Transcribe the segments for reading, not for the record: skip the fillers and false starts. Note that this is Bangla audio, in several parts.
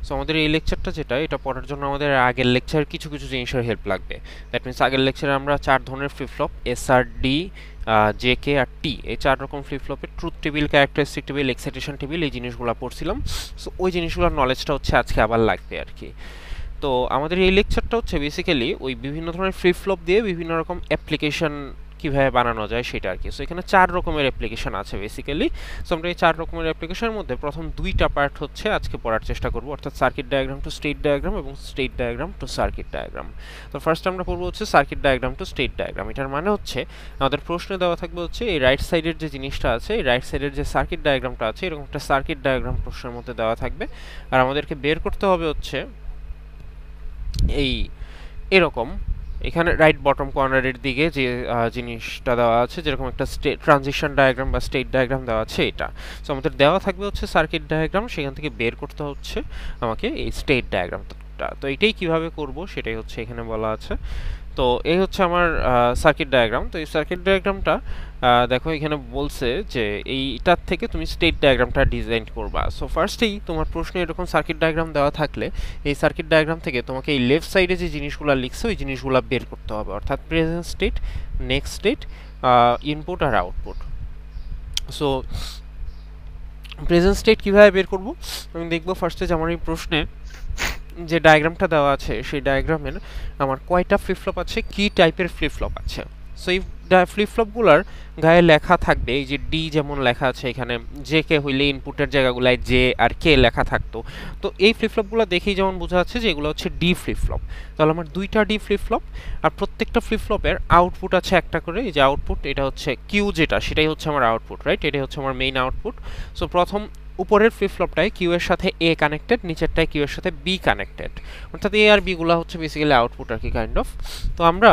সো আমাদের এই লেকচারটা যেটা, এটা পড়ার জন্য আমাদের আগের লেকচার কিছু কিছু জিনিসের হেল্প লাগবে। দ্যাট মিনস আগের লেকচারে আমরা 4 ধরনের flip flop SR D JK আর টি, এই 4 রকম ফ্লিপ ফ্লপের truth table, characteristic table, excitation table, এই জিনিসগুলো পড়ছিলাম। সো ওই জিনিসগুলোর নলেজটা হচ্ছে আজকে আবার লাগবে আর কি। তো আমাদের এই লেকচারটা হচ্ছে বেসিক্যালি ওই বিভিন্ন ধরনের ফ্লিপ ফ্লপ দিয়ে বিভিন্ন রকম অ্যাপ্লিকেশন কিভাবে বানানো যায় সেটা আর কি। সো এখানে 4 রকমের অ্যাপ্লিকেশন আছে বেসিক্যালি। সো আমরা এই 4 রকমের অ্যাপ্লিকেশনের মধ্যে প্রথম 2টা পার্ট হচ্ছে আজকে পড়ার চেষ্টা করব, অর্থাৎ circuit diagram to state diagram এবং state diagram to circuit diagram. তো ফার্স্ট আমরা পড়বো হচ্ছে circuit diagram to state diagram. এটার মানে হচ্ছে আমাদের প্রশ্নে দেওয়া থাকবে হচ্ছে এই রাইট সাইডের যে জিনিসটা আছে, এই রাইট সাইডের যে সার্কিট ডায়াগ্রামটা আছে, এরকম একটা সার্কিট ডায়াগ্রাম প্রশ্নের মধ্যে দেওয়া থাকবে, আর আমাদেরকে বের করতে হবে হচ্ছে এই এরকম এখানে রাইট বটম কর্নারের দিকে যে জিনিসটা দেওয়া আছে, যেরকম একটা ট্রানজিশন ডায়াগ্রাম বা স্টেট ডায়াগ্রাম দেওয়া আছে এটা। সো আমাদের দেওয়া থাকবে হচ্ছে সার্কিট ডায়াগ্রাম, সেখান থেকে বের করতে হচ্ছে আমাকে এই স্টেট ডায়াগ্রামটা। তো এইটাই কিভাবে করব সেটাই হচ্ছে এখানে বলা আছে। তো এই হচ্ছে আমার সার্কিট ডায়াগ্রাম। তো এই সার্কিট ডায়াগ্রামটা দেখো এখানে বলছে যে এইটার থেকে তুমি স্টেট ডায়াগ্রামটা ডিজাইন করবা। সো ফার্স্টেই তোমার প্রশ্নে এরকম সার্কিট ডায়াগ্রাম দেওয়া থাকলে এই সার্কিট ডায়াগ্রাম থেকে তোমাকে এই লেফট সাইডে যে জিনিসগুলো লিখছে ওই জিনিসগুলো বের করতে হবে, অর্থাৎ present state, next state, input আর আউটপুট। সো প্রেজেন্ট স্টেট কীভাবে বের করব আমি দেখবো ফার্স্টে যে আমার এই প্রশ্নে যে ডায়াগ্রামটা দেওয়া আছে সেই ডায়াগ্রামের আমার কয়টা ফ্লিপ ফ্লপ আছে, কি টাইপের ফ্লিপ ফ্লপ আছে। সো এই ফ্লিপ ফ্লপগুলোর গায়ে লেখা থাকবে, এই যে ডি যেমন লেখা আছে এখানে, জে কে হইলে ইনপুটের জায়গাগুলায় জে আর কে লেখা থাকতো। তো এই ফ্লিপ ফ্লপগুলো দেখেই যেমন বোঝা যাচ্ছে যে এগুলো হচ্ছে ডি ফ্লিপ ফ্লপ। তাহলে আমার 2টা ডি ফ্লিপ ফ্লপ, আর প্রত্যেকটা ফ্লিপ ফ্লপের আউটপুট আছে একটা করে। এই যে আউটপুট, এটা হচ্ছে কিউ, যেটা সেটাই হচ্ছে আমার আউটপুট, রাইট? এটাই হচ্ছে আমার মেইন আউটপুট। সো প্রথম উপরের ফ্লিপ ফ্লপটায় কিউ এর সাথে এ কানেক্টেড, নিচেরটায় কিউ এর সাথে বি কানেক্টেড, অর্থাৎ এ আর বি গুলা হচ্ছে বেসিক্যালি আউটপুট আর কি, কাইন্ড অফ। তো আমরা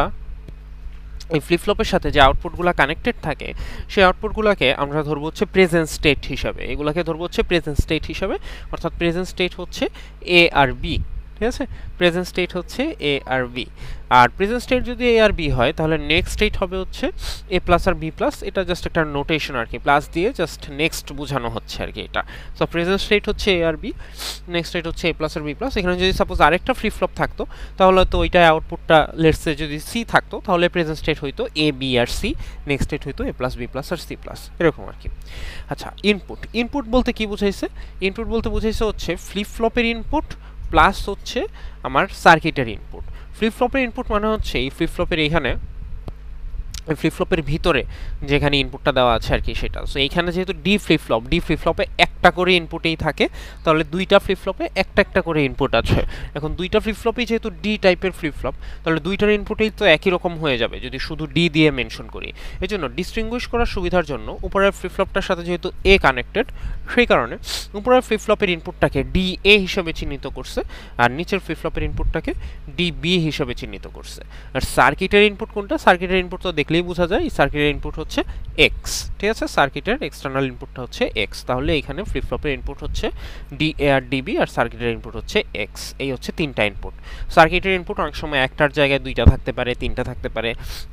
এই ফ্লিপ ফ্লপের সাথে যে আউটপুটগুলো কানেক্টেড থাকে সেই আউটপুটগুলোকে আমরা ধরবো হচ্ছে প্রেজেন্ট স্টেট হিসাবে, এগুলোকে ধরবো হচ্ছে প্রেজেন্ট স্টেট হিসাবে, অর্থাৎ প্রেজেন্ট স্টেট হচ্ছে এ আর বি, ঠিক আছে? প্রেজেন্ট স্টেট হচ্ছে এ আর বি। আর প্রেজেন্ট স্টেট যদি এ আর বি হয় তাহলে নেক্সট স্টেট হবে হচ্ছে এ প্লাস আর বি প্লাস, এটা জাস্ট একটা নোটেশন আর কি, প্লাস দিয়ে জাস্ট নেক্সট বোঝানো হচ্ছে আর কি এটা। সো প্রেজেন্ট স্টেট হচ্ছে এ আর বি, নেক্সট স্টেট হচ্ছে এ প্লাস আর বি প্লাস। এখানে যদি সাপোজ আরেকটা ফ্লিপ ফ্লপ থাকতো তাহলে তো ওইটাই আউটপুটটা, লেটস সে যদি সি থাকতো তাহলে প্রেজেন্ট স্টেট হইতো A B R C, next state হইতো এ প্লাস বি প্লাস আর সি প্লাস, এরকম আর কি। আচ্ছা, ইনপুট, ইনপুট বলতে কি বুঝাইছে? ইনপুট বলতে বুঝাইছে হচ্ছে ফ্লিপ ফ্লপের ইনপুট প্লাস হচ্ছে আমার সার্কিটের ইনপুট। ফ্লিপ ফ্লপের ইনপুট মানে হচ্ছে এই ফ্লিপ ফ্লপের এইখানে, ফ্লিপ ফ্লপের ভিতরে যেখানে ইনপুটটা দেওয়া আছে আর কি সেটা। সো এইখানে যেহেতু D flip flop, D flip ফ্লপে একটা করে ইনপুটেই থাকে, তাহলে 2টা ফ্লিপ ফ্লপে একটা একটা করে ইনপুট আছে। এখন 2টা ফ্লিপ ফ্লপই যেহেতু ডি টাইপের ফ্লিপ ফ্লপ, তাহলে 2টার ইনপুটেই তো একই রকম হয়ে যাবে যদি শুধু ডি দিয়ে মেনশন করি। এই জন্য ডিস্টিংগুইশ করার সুবিধার জন্য উপরের ফ্লিপ ফ্লপটার সাথে যেহেতু এ কানেক্টেড, সেই কারণে উপরের ফ্লিপ ফ্লপের ইনপুটটাকে ডি এ হিসেবে চিহ্নিত করছে, আর নিচের ফ্লিপ ফ্লপের ইনপুটটাকে ডি বি হিসেবে চিহ্নিত করছে। আর সার্কিটের ইনপুট কোনটা? সার্কিটের ইনপুট তো দেখলেই বোঝা যায়, সার্কিটের ইনপুট হচ্ছে এক্স, ঠিক আছে? সার্কিটের এক্সটার্নাল ইনপুটটা হচ্ছে এক্স। তাহলে এখানে ফ্লিপ ফ্লপের ইনপুট হচ্ছে ডি এ আর ডিবি, আর সার্কিটের ইনপুট হচ্ছে এক্স। এই হচ্ছে 3টা ইনপুট। সার্কিটের ইনপুট অনেক সময় একটার জায়গায় 2টা থাকতে পারে, 3টা থাকতে পারে,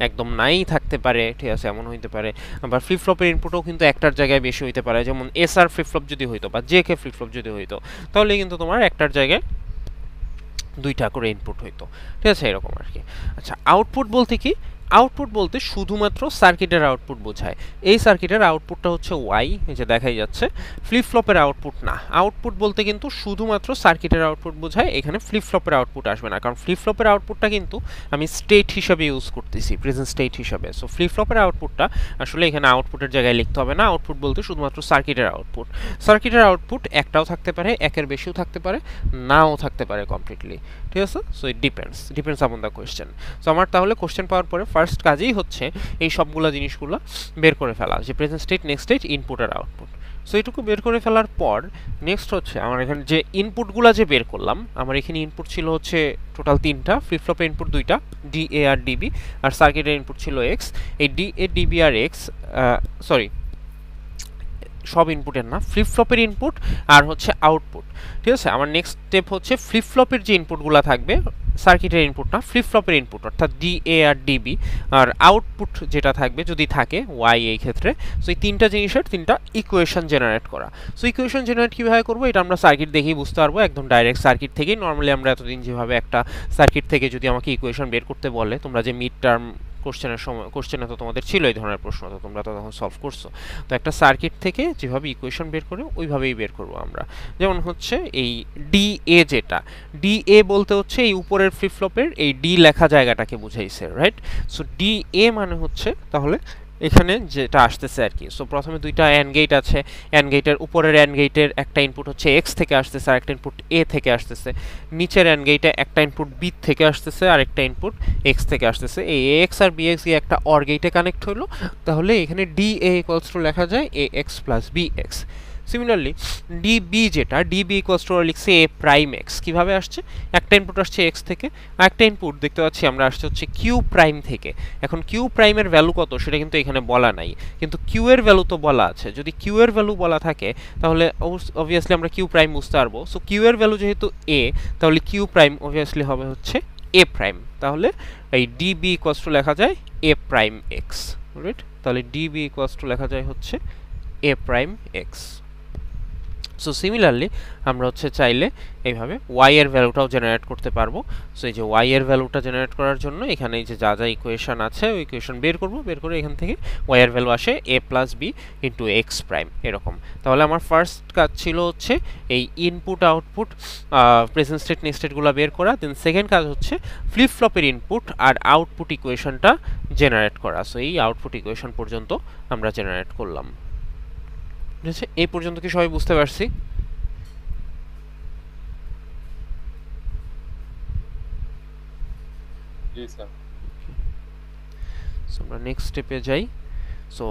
একদম নাই থাকতে পারে, ঠিক আছে? এমন হইতে পারে। আবার ফ্লিপ ফ্লপের ইনপুটও কিন্তু একটার জায়গায় বেশি হইতে পারে, যেমন এস আর ফ্লিপ ফ্লপ যদি হইতো বা জে কে ফ্লিপ ফ্লপ যদি হইতো, তাহলে কিন্তু তোমার একটার জায়গায় 2টা করে ইনপুট হইতো, ঠিক আছে? এরকম আর কি। আচ্ছা, আউটপুট বলতে কি? আউটপুট বলতে শুধুমাত্র সার্কিটের আউটপুট বোঝায়। এই সার্কিটের আউটপুটটা হচ্ছে ওয়াই, এই যে দেখাই যাচ্ছে, ফ্লিপ ফ্লপের আউটপুট না। আউটপুট বলতে কিন্তু শুধুমাত্র সার্কিটের আউটপুট বোঝায়, এখানে ফ্লিপ ফ্লপের আউটপুট আসবে না, কারণ ফ্লিপ ফ্লপের আউটপুটটা কিন্তু আমি স্টেট হিসাবে ইউজ করতেছি, প্রেজেন্ট স্টেট হিসাবে। সো ফ্লিপ ফ্লপের আউটপুটটা আসলে এখানে আউটপুটের জায়গায় লিখতে হবে না। আউটপুট বলতে শুধুমাত্র সার্কিটের আউটপুট। সার্কিটের আউটপুট একটাও থাকতে পারে, একের বেশিও থাকতে পারে, নাও থাকতে পারে কমপ্লিটলি, ঠিক আছে? So it depends upon the question. So আমার তাহলে কোয়েশ্চেন পাওয়ার পরে ফার্স্ট কাজেই হচ্ছে এই সবগুলো জিনিসগুলো বের করে ফেলা, যে present state, next state, input আর আউটপুট। সো এইটুকু বের করে ফেলার পর নেক্সট হচ্ছে আমার এখানে যে ইনপুটগুলো যে বের করলাম, আমার এখানে ইনপুট ছিল হচ্ছে টোটাল 3টা, ফ্লিপ ফ্লপের ইনপুট 2টা, ডি এ আর ডিবি, আর সার্কিটের ইনপুট ছিল এক্স। এই ডি এ ডিবি আর এক্স, সরি, সব ইনপুটের না, ফ্লিপ ফ্লপের ইনপুট আর হচ্ছে আউটপুট। ঠিক আছে, আমার নেক্সট স্টেপ হচ্ছে ফ্লিপ ফ্লপের যে ইনপুটগুলো থাকবে, সার্কিটের ইনপুট না, ফ্লিপ ফ্লপের ইনপুট অর্থাৎ ডিএ আর ডিবি, আর আউটপুট যেটা থাকবে যদি থাকে ওয়াই এই ক্ষেত্রে। সো এই তিনটা জিনিসের তিনটা ইকুয়েশন জেনারেট করা। সো ইকুয়েশন জেনারেট কীভাবে করবো এটা আমরা সার্কিট দেখেই বুঝতে পারবো, একদম ডাইরেক্ট সার্কিট থেকেই। নর্মালি আমরা এতদিন যেভাবে একটা সার্কিট থেকে যদি আমাকে ইকুয়েশন বের করতে বলে, তোমরা যে মিড টার্ম কোশ্চেনে তো তোমাদের ছিল এই ধরনের প্রশ্ন, তো তোমরা তো তখন সলভ করছো। তো একটা সার্কিট থেকে যেভাবে ইকুয়েশন বের করে ওইভাবেই বের করবো আমরা। যেমন হচ্ছে এই ডি এ, যেটা ডি এ বলতে হচ্ছে এই উপরের ফ্লিপ ফ্লপের এই ডি লেখা জায়গাটাকে বুঝাইছে, রাইট? সো ডি এ মানে হচ্ছে তাহলে এখানে যেটা আসতেছে আর কি। সো প্রথমে দুইটা অ্যান্ড গেট আছে, অ্যান্ড গেটের উপরের অ্যান্ড গেটের একটা ইনপুট হচ্ছে এক্স থেকে আসতেছে আর একটা ইনপুট এ থেকে আসতেছে। নিচের অ্যান্ড গেটে একটা ইনপুট বি থেকে আসতেছে আর একটা ইনপুট এক্স থেকে আসতেছে। এই এক্স আর বি এক্স একটা অর গেটে কানেক্ট হলো, তাহলে এখানে ডি এ ইকুয়ালস টু লেখা যায় A X plus B X. Similarly DB, যেটা ডিবি ইকুয়ালস টু লিখছে এ প্রাইম এক্স। কীভাবে আসছে? একটা ইনপুট আসছে এক্স থেকে, আর একটা ইনপুট দেখতে পাচ্ছি আমরা আসছে হচ্ছে কিউ প্রাইম থেকে। এখন কিউ প্রাইমের ভ্যালু কত সেটা কিন্তু এখানে বলা নাই, কিন্তু কিউ এর ভ্যালু তো বলা আছে। যদি কিউ এর ভ্যালু বলা থাকে তাহলে অবভিয়াসলি আমরা কিউ প্রাইম বুঝতে পারবো। সো কিউ এর ভ্যালু যেহেতু এ, তাহলে কিউ প্রাইম অবভিয়াসলি হবে হচ্ছে এ প্রাইম। তাহলে এই ডিবি ইকুয়ালস টু লেখা যায় এ প্রাইম এক্স, রাইট? তাহলে ডিবি ইকুয়ালস টু লেখা যায় হচ্ছে এ প্রাইম এক্স। সো সিমিলারলি আমরা হচ্ছে চাইলে এইভাবে ওয়াই এর ভ্যালুটাও জেনারেট করতে পারবো। সো এই যে ওয়াই এর ভ্যালুটা জেনারেট করার জন্য এখানে এই যে যা যা ইকুয়েশন আছে ওই ইকুয়েশন বের করব, বের করে এখান থেকে ওয়াই এর ভ্যালু আসে A plus B into X prime, এরকম। তাহলে আমার ফার্স্ট কাজ ছিল হচ্ছে এই input output present state next স্টেটগুলো বের করা। দেন সেকেন্ড কাজ হচ্ছে ফ্লিপ ফ্লপের ইনপুট আর আউটপুট ইকুয়েশনটা জেনারেট করা। সো এই আউটপুট ইকুয়েশন পর্যন্ত আমরা জেনারেট করলাম। ঠিক আছে, এই পর্যন্ত কি সবাই বুঝতে পারছি? জি স্যার। সো আমরা নেক্সট স্টেপে যাই। সো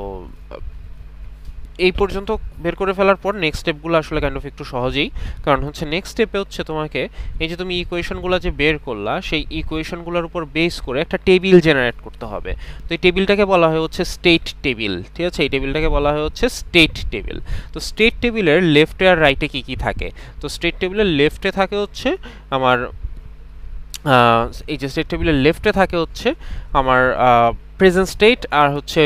এই পর্যন্ত বের করে ফেলার পর নেক্সট স্টেপগুলো আসলে কাইন্ড অফ একটু সহজেই, কারণ হচ্ছে নেক্সট স্টেপে হচ্ছে তোমাকে এই যে তুমি ইকুয়েশনগুলো যে বের করলা সেই ইকুয়েশনগুলোর উপর বেস করে একটা টেবিল জেনারেট করতে হবে। তো এই টেবিলটাকে বলা হয় হচ্ছে স্টেট টেবিল। ঠিক আছে, এই টেবিলটাকে বলা হয় হচ্ছে স্টেট টেবিল। তো স্টেট টেবিলের লেফটে আর রাইটে কি কি থাকে? তো স্টেট টেবিলের লেফটে থাকে হচ্ছে আমার এই যে স্টেট টেবিলের লেফটে থাকে হচ্ছে আমার প্রেজেন্ট স্টেট আর হচ্ছে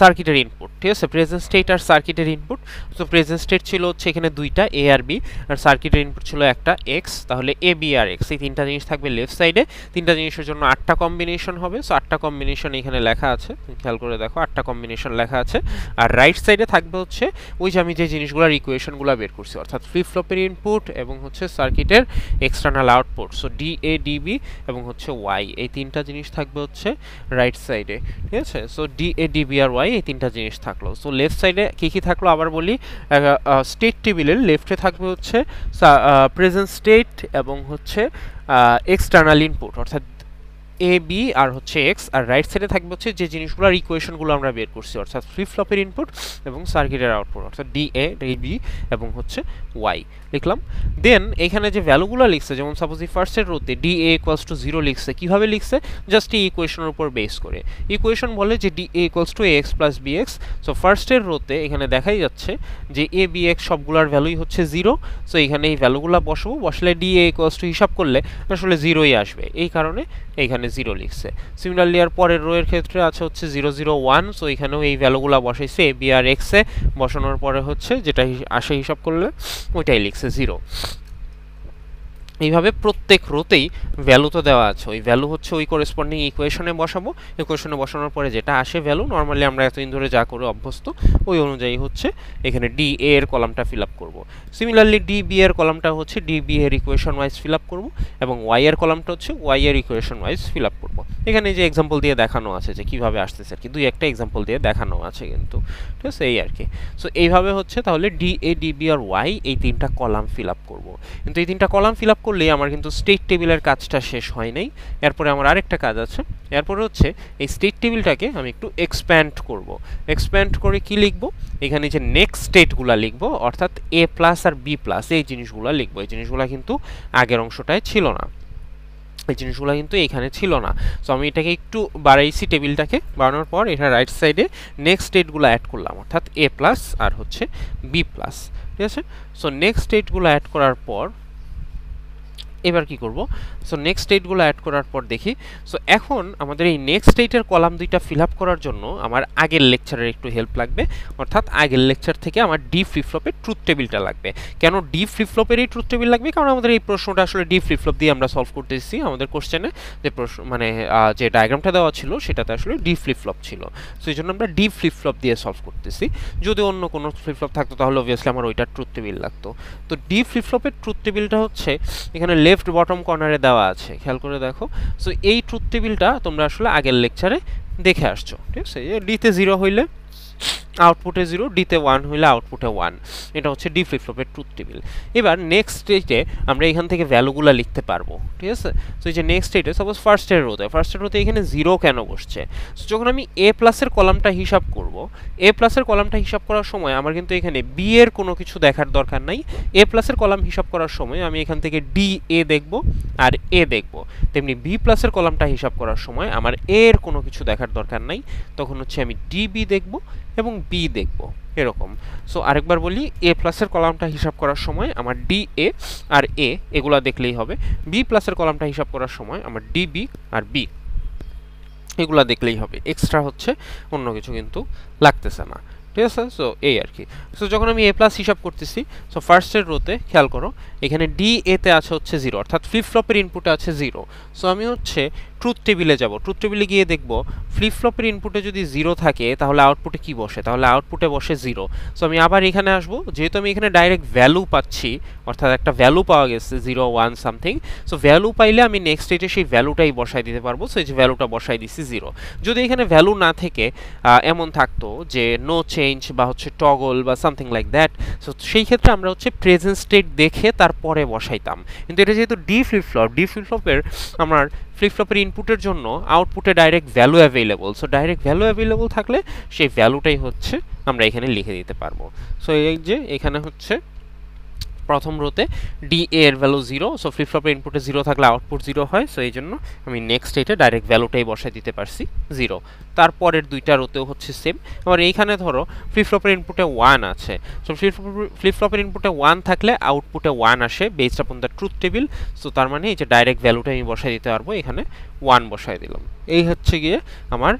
সার্কিটের ইনপুট। ঠিক আছে, প্রেজেন্ট স্টেট আর সার্কিটের ইনপুট। তো প্রেজেন্ট স্টেট ছিল হচ্ছে এখানে দুইটা এ আর বি, আর সার্কিটের ইনপুট ছিল একটা এক্স। তাহলে এ বি আর এক্স এই তিনটা জিনিস থাকবে লেফট সাইডে। তিনটা জিনিসের জন্য 8টা কম্বিনেশন হবে। সো 8টা কম্বিনেশন এখানে লেখা আছে, খেয়াল করে দেখো 8টা কম্বিনেশন লেখা আছে। আর রাইট সাইডে থাকবে হচ্ছে ওই যে আমি যে জিনিসগুলোর ইকুয়েশনগুলো বের করছি, অর্থাৎ ফ্লিপ ফ্লপের ইনপুট এবং হচ্ছে সার্কিটের external output. So D A DB এবং হচ্ছে ওয়াই, এই তিনটা জিনিস থাকবে হচ্ছে রাইট সাইডে। ঠিক আছে, সো ডি এ ডিবি আর ওয়াই এই তিনটা জিনিস থাকলো। সো লেফট সাইডে কি কি থাকলো আবার বলি। স্টেট টেবিলের লেফটে থাকবে হচ্ছে প্রেজেন্ট স্টেট এবং হচ্ছে এক্সটার্নাল ইনপুট অর্থাৎ এ বি আর হচ্ছে এক্স। আর রাইট সাইডে থাকবে হচ্ছে যে জিনিসগুলোর ইকুয়েশনগুলো আমরা বের করছি, অর্থাৎ ফ্লিপ ফ্লপের ইনপুট এবং সার্কিটের আউটপুট, অর্থাৎ ডি এ ডিবি এবং হচ্ছে ওয়াই লিখলাম। দেন এখানে যে ভ্যালুগুলো লিখছে, যেমন সাপোজ এই ফার্স্টের রোতে ডি এ ইকুয়ালস টু 0 লিখছে। কীভাবে লিখছে? জাস্ট এই ইকুয়েশনের উপর বেস করে। ইকুয়েশন বলে যে D A equals to A X plus B X. So ফার্স্টের রোতে এখানে দেখাই যাচ্ছে যে এ বি এক্স সবগুলোর ভ্যালুই হচ্ছে 0। সো এখানে এই ভ্যালুগুলো বসবো, বসলে ডি এ ইকুয়ালস টু হিসাব করলে আসলে 0ই আসবে, এই কারণে এইখানে 0 লিখছে। সিমিলারলি আর পরের রো এর ক্ষেত্রে আছে হচ্ছে 0 0 1। সো এখানেও এই ভ্যালুগুলো বসাইছে এ বি আর এক্স এ, বসানোর পরে হচ্ছে যেটা আসে হিসাব করলে ওইটাই লিখছে 0। এইভাবে প্রত্যেক রোতেই ভ্যালু তো দেওয়া আছে, ওই ভ্যালু হচ্ছে ওই করেসপন্ডিং ইকুয়েশনে বসাবো। ইকুয়েশনে বসানোর পরে যেটা আসে ভ্যালু, নর্মালি আমরা এতদিন ধরে যা করে অভ্যস্ত ওই অনুযায়ী হচ্ছে এখানে ডি এ এর কলামটা ফিল আপ করবো। সিমিলারলি ডি বি এর কলামটা হচ্ছে ডি বি এর ইকুয়েশন ওয়াইজ ফিল আপ করবো, এবং ওয়াই এর কলামটা হচ্ছে ওয়াই এর ইকুয়েশন ওয়াইজ ফিল আপ করবো। এখানে যে এক্সাম্পল দিয়ে দেখানো আছে যে কীভাবে আসতেছে আর কি, দুই একটা এক্সাম্পল দিয়ে দেখানো আছে কিন্তু। ঠিক আছে, এই আর কি। সো এইভাবে হচ্ছে তাহলে ডি এ ডি বি আর ওয়াই এই তিনটা কলাম ফিল আপ করবো। কিন্তু এই তিনটা কলাম ফিল আপ করলেই আমার কিন্তু স্টেট টেবিলের কাজটা শেষ হয় নাই। এরপরে আমার আরেকটা কাজ আছে। এরপরে হচ্ছে এই স্টেট টেবিলটাকে আমি একটু এক্সপ্যান্ড করব। এক্সপ্যান্ড করে কি লিখব? এখানে যে নেক্সট স্টেটগুলো লিখব, অর্থাৎ এ প্লাস আর বি প্লাস এই জিনিসগুলো লিখব। এই জিনিসগুলো কিন্তু আগের অংশটায় ছিল না। এই জিনিসগুলো কিন্তু এখানে ছিল না। সো আমি এটাকে একটু বাড়াইছি, টেবিলটাকে বাড়ানোর পর এটা রাইট সাইডে নেক্সট স্টেটগুলো অ্যাড করলাম, অর্থাৎ এ প্লাস আর হচ্ছে বি প্লাস, ঠিক আছে। সো নেক্সট স্টেটগুলো অ্যাড করার পর এবার কি করব, সো নেক্সট স্টেটগুলো অ্যাড করার পর দেখি। সো এখন আমাদের এই নেক্সট স্টেটের কলাম দুইটা ফিল আপ করার জন্য আমার আগের লেকচারের একটু হেল্প লাগবে, অর্থাৎ আগের লেকচার থেকে আমার ডি ফ্লিপ ফ্লপের ট্রুথ টেবিলটা লাগবে। কেন ডি ফ্লিপ ফ্লপের এই ট্রুথ টেবিল লাগবে? কারণ আমাদের এই প্রশ্নটা আসলে ডি ফ্লিপ ফ্লপ দিয়ে আমরা সলভ করতেছি। আমাদের কোশ্চেনে যে প্রশ্ন মানে যে ডায়াগ্রামটা দেওয়া ছিল সেটাতে আসলে ডি ফ্লিপ ফ্লপ ছিল, সো এই জন্য আমরা ডি ফ্লিপ ফ্লপ দিয়ে সলভ করতেছি। যদি অন্য কোনো ফ্লিপ ফ্লপ থাকতো তাহলে অবভিয়াসলি আমার ওইটার ট্রুথ টেবিল লাগতো। তো ডি ফ্লিপ ফ্লপের ট্রুথ টেবিলটা হচ্ছে এখানে লেফট বটম কর্নারে দেওয়া আছে, খেয়াল করে দেখো। সো এই ট্রুথ টেবিলটা তোমরা আসলে আগের লেকচারে দেখে আসছো, ঠিক আছে। ডিতে 0 হইলে আউটপুটে 0, ডিতে 1 হইলে আউটপুটে 1, এটা হচ্ছে ডি ফ্লিপ ফ্লপের ট্রুথ টেবিল। এবার নেক্সট স্টেটে আমরা এখান থেকে ভ্যালুগুলো লিখতে পারবো, ঠিক আছে। সো এই যে নেক্সট স্টেটে সাপোজ ফার্স্টের রোতে এখানে 0 কেন বসছে? সো যখন আমি এ প্লাসের কলামটা হিসাব করব, এ প্লাসের কলামটা হিসাব করার সময় আমার কিন্তু এখানে বি এর কোনো কিছু দেখার দরকার নাই। এ প্লাসের কলাম হিসাব করার সময় আমি এখান থেকে ডি এ দেখব আর এ দেখব, তেমনি বি প্লাসের কলামটা হিসাব করার সময় আমার এ এর কোনো কিছু দেখার দরকার নাই, তখন হচ্ছে আমি ডি বি দেখব এবং বি দেখব, এরকম। সো আরেকবার বলি, এ প্লাসের কলামটা হিসাব করার সময় আমার ডি এ আর এ এগুলা দেখলেই হবে। বি প্লাসের কলামটা হিসাব করার সময় আমার ডি বি আর বি এগুলা দেখলেই হবে, এক্সট্রা হচ্ছে অন্য কিছু কিন্তু লাগতেছে না, ঠিক আছে। সো এই আর কি। সো যখন আমি এ প্লাস হিসাব করতেছি, সো ফার্স্টের রোতে খেয়াল করো এখানে ডি এতে আছে হচ্ছে 0, অর্থাৎ ফ্লিপ ফ্লপের ইনপুটে আছে 0। সো আমি হচ্ছে ট্রুথ টেবিলে যাব, ট্রুথ টেবিলে গিয়ে দেখব ফ্লিপ ফ্লপের ইনপুটে যদি 0 থাকে তাহলে আউটপুটে কি বসে, তাহলে আউটপুটে বসে 0। সো আমি আবার এখানে আসব, যেহেতু আমি এখানে ডাইরেক্ট ভ্যালু পাচ্ছি, অর্থাৎ একটা ভ্যালু পাওয়া গেছে 0 1 সামথিং। সো ভ্যালু পাইলে আমি নেক্সট স্টেটে সেই ভ্যালুটাই বসাই দিতে পারবো। সো এই যে ভ্যালুটা বসাই দিছি 0। যদি এখানে ভ্যালু না থেকে এমন থাকতো যে নো চেঞ্জ বা হচ্ছে টগল বা সামথিং লাইক দ্যাট, সো সেই ক্ষেত্রে আমরা হচ্ছে প্রেজেন্ট স্টেট দেখে তারপরে বসাইতাম। কিন্তু এটা যেহেতু D flip flop, D flip ফ্লপের আমার ফ্লিপ ফ্লপের ইনপুটের জন্য আউটপুটে direct value available. So direct value available থাকলে সেই ভ্যালুটাই হচ্ছে আমরা এখানে লিখে দিতে পারবো। সো এই যে এখানে হচ্ছে প্রথম রোতে ডি এর ভ্যালু 0, সো ফ্লিপ ফ্লপের ইনপুটে 0 থাকলে আউটপুট 0 হয়। সো এই জন্য আমি নেক্সট স্টেটে ডাইরেক্ট ভ্যালুটাই বসাই দিতে পারছি 0। তারপরের দুইটা রোতেও হচ্ছে সেম। আবার এইখানে ধরো ফ্লিপ ফ্লপের ইনপুটে 1 আছে, সো ফ্লিপ ফ্লপের ইনপুটে 1 থাকলে আউটপুটে 1 আসে based upon the truth table. So তার মানে এই যে ডাইরেক্ট ভ্যালুটা আমি বসাই দিতে পারবো, এখানে 1 বসাই দিলাম। এই হচ্ছে গিয়ে আমার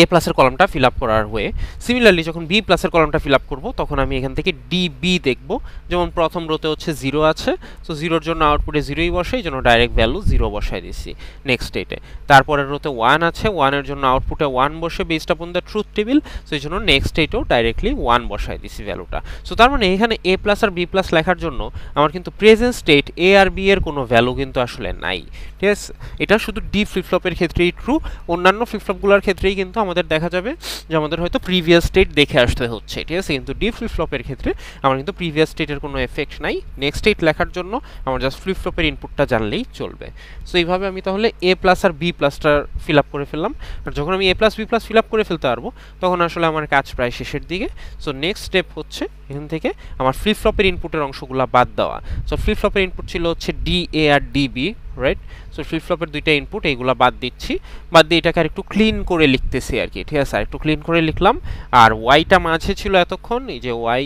এ প্লাসের কলামটা ফিল আপ করার ওয়ে। সিমিলারলি যখন বি প্লাসের কলামটা ফিল আপ করবো তখন আমি এখান থেকে ডি বি দেখবো। যেমন প্রথম রোতে হচ্ছে 0 আছে, সো 0-র জন্য আউটপুটে 0ই বসে, এই জন্য ডাইরেক্ট ভ্যালু 0 বসাই দিচ্ছি নেক্সট স্টেটে। তারপরের রোতে 1 আছে, 1-এর জন্য আউটপুটে 1 বসে based upon the truth table, so এই জন্য নেক্সট স্টেটেও ডাইরেক্টলি 1 বসাই দিচ্ছি ভ্যালুটা। সো তার মানে এখানে এ প্লাস আর বি প্লাস লেখার জন্য আমার কিন্তু প্রেজেন্ট স্টেট এ আর বি এর কোনো ভ্যালু কিন্তু আসলে নাই, ঠিক আছে। এটা শুধু ডি ফ্লিপ ফ্লপের ক্ষেত্রেই ট্রু, অন্যান্য ফ্লিপ ফ্লপগুলোর ক্ষেত্রেই কিন্তু আমাদের দেখা যাবে যে আমাদের হয়তো প্রিভিয়াস স্টেট দেখে আসতে হচ্ছে, ঠিক আছে। কিন্তু ডি ফ্লিপ ফ্লপের ক্ষেত্রে আমার কিন্তু প্রিভিয়াস স্টেটের কোনো এফেক্ট নাই, নেক্সট স্টেট লেখার জন্য আমার জাস্ট ফ্লিপ ফ্লপের ইনপুটটা জানলেই চলবে। সো এইভাবে আমি তাহলে এ প্লাস আর বি প্লাসটা ফিল আপ করে ফেললাম। আর যখন আমি A plus B plus fill up করে ফেলতে পারবো তখন আসলে আমার কাজ প্রায় শেষের দিকে। সো নেক্সট স্টেপ হচ্ছে এখান থেকে আমার ফ্লিপ ফ্লপের ইনপুটের অংশগুলো বাদ দেওয়া। সো ফ্লিপ ফ্লপের ইনপুট ছিল হচ্ছে ডি এ আর D B, right. So flip ফ্লপের দুইটা ইনপুট, এইগুলো বাদ দিচ্ছি, বাদ দিয়ে এটাকে আর একটু ক্লিন করে লিখতেছি আর কি, ঠিক আছে। আর একটু ক্লিন করে লিখলাম। আর ওয়াইটা মাঝে ছিল এতক্ষণ, এই যে ওয়াই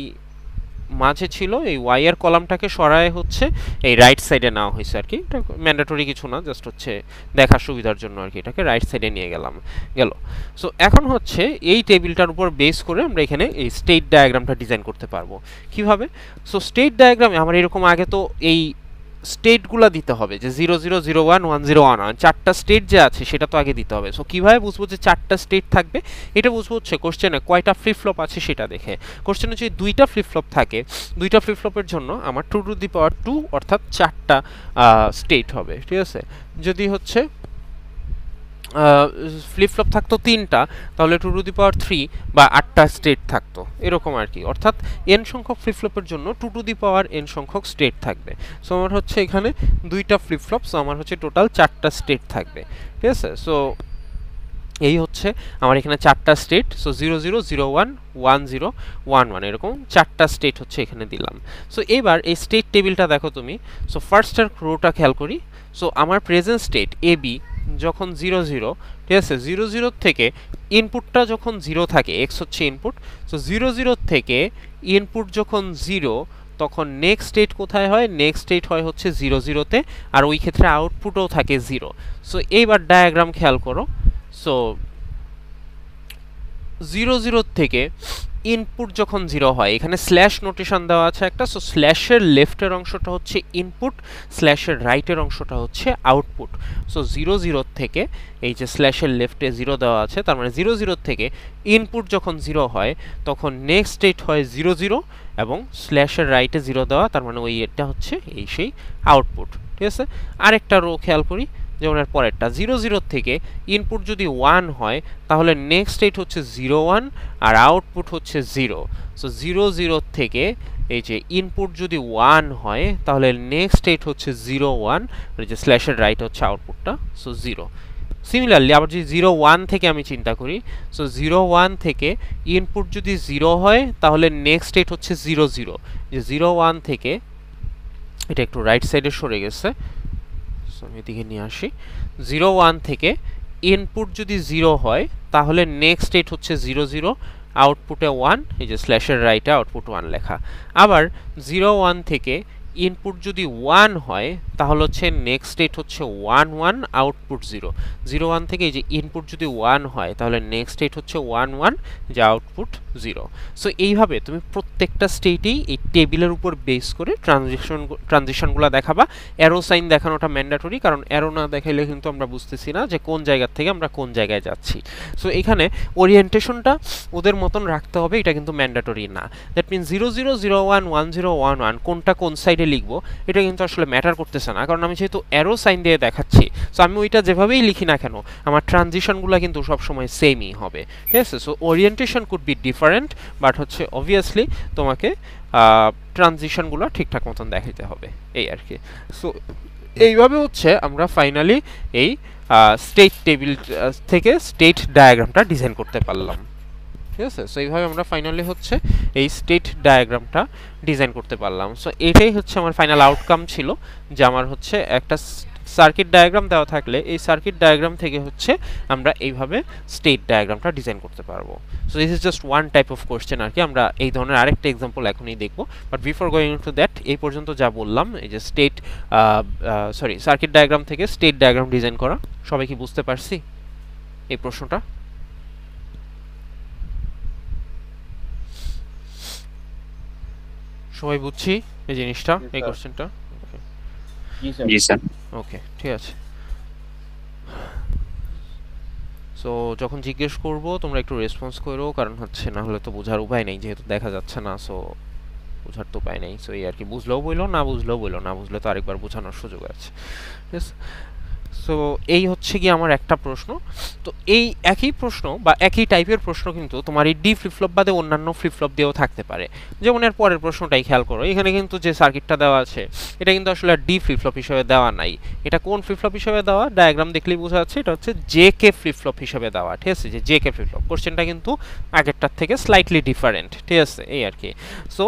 মাঝে ছিল, এই ওয়াই এর কলামটাকে সরায় হচ্ছে এই রাইট সাইডে নেওয়া হয়েছে আর কি। এটা ম্যান্ডেটরি কিছু না, জাস্ট হচ্ছে দেখার সুবিধার জন্য আর কি, এটাকে রাইট সাইডে নিয়ে গেল। সো এখন হচ্ছে এই টেবিলটার উপর বেস করে আমরা এখানে এই স্টেট ডায়াগ্রামটা ডিজাইন করতে পারবো। কিভাবে? সো স্টেট ডায়াগ্রামে আমার এরকম আগে তো এই স্টেটগুলো দিতে হবে, যে 0 0 0 1 1 0 1 1 চারটা স্টেট যে আছে সেটা তো আগে দিতে হবে। সো কিভাবে বুঝবো যে চারটা স্টেট থাকবে? এটা বুঝবো হচ্ছে কোশ্চেনে কয়টা ফ্লিপ ফ্লপ আছে সেটা দেখে। কোশ্চেনে যদি দুইটা ফ্লিপ ফ্লপ থাকে, দুইটা ফ্লিপ ফ্লপের জন্য আমার 2 টু দি পাওয়ার 2 অর্থাৎ চারটা স্টেট হবে, ঠিক আছে। যদি হচ্ছে ফ্লিপ ফ্লপ থাকতো 3টা, তাহলে 2 টু দি পাওয়ার 3 বা 8টা স্টেট থাকতো, এরকম আর কি। অর্থাৎ n সংখ্যক ফ্লিপ ফ্লপের জন্য 2 টু দি পাওয়ার n সংখ্যক স্টেট থাকবে। সো আমার হচ্ছে এখানে দুইটা ফ্লিপ ফ্লপ, সো আমার হচ্ছে টোটাল 4টা স্টেট থাকবে, ঠিক আছে। সো এই হচ্ছে আমার এখানে চারটা স্টেট, সো 0 0 0 1 1 0 1 1 এরকম চারটা স্টেট হচ্ছে এখানে দিলাম। সো এবার এই স্টেট টেবিলটা দেখো তুমি। সো ফার্স্টের রোটা খেয়াল করি। সো আমার প্রেজেন্ট স্টেট এ বি যখন 0 0, ঠিক আছে, 0 0 থেকে ইনপুটটা যখন 0 থাকে, এক্স হচ্ছে ইনপুট, সো 0 0 থেকে ইনপুট যখন 0 তখন নেক্সট স্টেট কোথায় হয়? নেক্সট স্টেট হয় হচ্ছে 0 0 তে, আর ওই ক্ষেত্রে আউটপুটও থাকে 0। সো এইবার ডায়াগ্রাম খেয়াল করো। সো 0 0 থেকে ইনপুট যখন 0 হয়, এখানে স্ল্যাশ নোটেশন দেওয়া আছে একটা, সো স্ল্যাশের লেফটের অংশটা হচ্ছে ইনপুট, স্ল্যাশের রাইটের অংশটা হচ্ছে আউটপুট। সো 0 0 থেকে এই যে স্ল্যাশের লেফটে 0 দেওয়া আছে, তার মানে 0 0 থেকে ইনপুট যখন 0 হয় তখন নেক্সট স্টেট হয় 0 0, এবং স্ল্যাশের রাইটে 0 দেওয়া, তার মানে ওই এটা হচ্ছে এই সেই আউটপুট। ঠিক আছে, আরেকটা রো খেয়াল করি, যেমন এর পরেরটা 0 0 থেকে ইনপুট যদি 1 হয় তাহলে নেক্সট স্টেট হচ্ছে 0 1, আর আউটপুট হচ্ছে 0। সো 0 0 থেকে এই যে ইনপুট যদি 1 হয় তাহলে নেক্সট স্টেট হচ্ছে 0 1, আর যে স্ল্যাশের রাইট হচ্ছে আউটপুটটা, সো 0। সিমিলারলি আবার যদি 0 1 থেকে আমি চিন্তা করি, সো 0 1 থেকে ইনপুট যদি 0 হয় তাহলে নেক্সট স্টেট হচ্ছে 0 0, যে 0 1 থেকে এটা একটু রাইট সাইডে সরে গেছে, আমি এদিকে নিয়ে আসি। 0 1 থেকে ইনপুট যদি 0 হয় তাহলে নেক্সট স্টেট হচ্ছে 0 0, আউটপুটে 1, এই যে স্ল্যাশের রাইটে আউটপুট 1 লেখা। আবার 0 1 থেকে ইনপুট যদি 1 হয় তাহলে হচ্ছে নেক্সট স্টেট হচ্ছে 1 1, আউটপুট 0। 0 1 থেকে এই যে ইনপুট যদি 1 হয় তাহলে নেক্সট স্টেট হচ্ছে 1 1, যে আউটপুট 0। সো এইভাবে তুমি প্রত্যেকটা স্টেটেই এই টেবিলের উপর বেস করে ট্রানজিশনগুলো দেখাবা। অ্যারো সাইন দেখানোটা ম্যান্ডেটরি, কারণ অ্যারো না দেখাইলে কিন্তু আমরা বুঝতেছি না যে কোন জায়গা থেকে আমরা কোন জায়গায় যাচ্ছি। সো এখানে ওরিয়েন্টেশনটা ওদের মতন রাখতে হবে, এটা কিন্তু ম্যান্ডেটরি না। দ্যাট মিনস 0 0 0 1 1 0 1 1 কোনটা কোন সাইডে লিখবো এটা কিন্তু আসলে ম্যাটার করতেছে না, কারণ আমি যেহেতু অ্যারো সাইন দিয়ে দেখাচ্ছি, সো আমি ওইটা যেভাবেই লিখি না কেন আমার ট্রানজিশনগুলো কিন্তু সবসময় সেমই হবে। ঠিক আছে, so orientation could be different, but হচ্ছে অবভিয়াসলি তোমাকে ট্রানজিশনগুলো ঠিকঠাক মতন দেখাইতে হবে, এই আর কি। সো এইভাবে হচ্ছে আমরা ফাইনালি এই স্টেট টেবিল থেকে স্টেট ডায়াগ্রামটা ডিজাইন করতে পারলাম। ঠিক আছে, সো এইভাবে আমরা ফাইনালি হচ্ছে এই স্টেট ডায়াগ্রামটা ডিজাইন করতে পারলাম। সো এটাই হচ্ছে আমার ফাইনাল আউটকাম ছিল, যে আমার হচ্ছে একটা সার্কিট ডায়াগ্রাম দেওয়া থাকলে এই সার্কিট ডায়াগ্রাম থেকে হচ্ছে আমরা এইভাবে স্টেট ডায়াগ্রামটা ডিজাইন করতে পারবো। So this is just one type of question আর কি। আমরা এই ধরনের আরেকটা এক্সাম্পল এখনই দেখবো, but before going to that এই পর্যন্ত যা বললাম, এই যে সার্কিট ডায়াগ্রাম থেকে স্টেট ডায়াগ্রাম ডিজাইন করা, সবাই কি বুঝতে পারছি এই প্রশ্নটা? সবাই বুঝছি এই জিনিসটা, এই কোশ্চেনটা? জি স্যার। ওকে, ঠিক আছে। সো যখন জিজ্ঞেস করব তোমরা একটু রেসপন্স করো, কারণ হচ্ছে না হলে তো বোঝার উপায় নেই, যেহেতু দেখা যাচ্ছে না, সো বোঝার তো উপায় নেই। সো এই আর কি, বুঝলেও বইলো, না বুঝলেও বইলো, না বুঝলে তো আরেকবার বোঝানোর সুযোগ আছে। ঠিক আছে, সো এই হচ্ছে কি আমার একটা প্রশ্ন। তো এই একই প্রশ্ন বা একই টাইপের প্রশ্ন কিন্তু তোমার এই ডি ফ্লিপ ফ্লপ বাদে অন্যান্য ফ্লিপ ফ্লপ দিয়েও থাকতে পারে। যেমন এর পরের প্রশ্নটাই খেয়াল করো, এখানে কিন্তু যে সার্কিটটা দেওয়া আছে এটা কিন্তু আসলে ডি ফ্লিপ ফ্লপ হিসেবে দেওয়া নাই। এটা কোন ফ্লিপ ফ্লপ হিসেবে দেওয়া? ডায়াগ্রাম দেখলেই বোঝা যাচ্ছে এটা হচ্ছে জে কে ফ্লিপ ফ্লপ হিসেবে দেওয়া। ঠিক আছে, যে জে কে ফ্লিপ ফ্লপ, কোশ্চেনটা কিন্তু আগেরটার থেকে স্লাইটলি ডিফারেন্ট। ঠিক আছে, এই আর কি। সো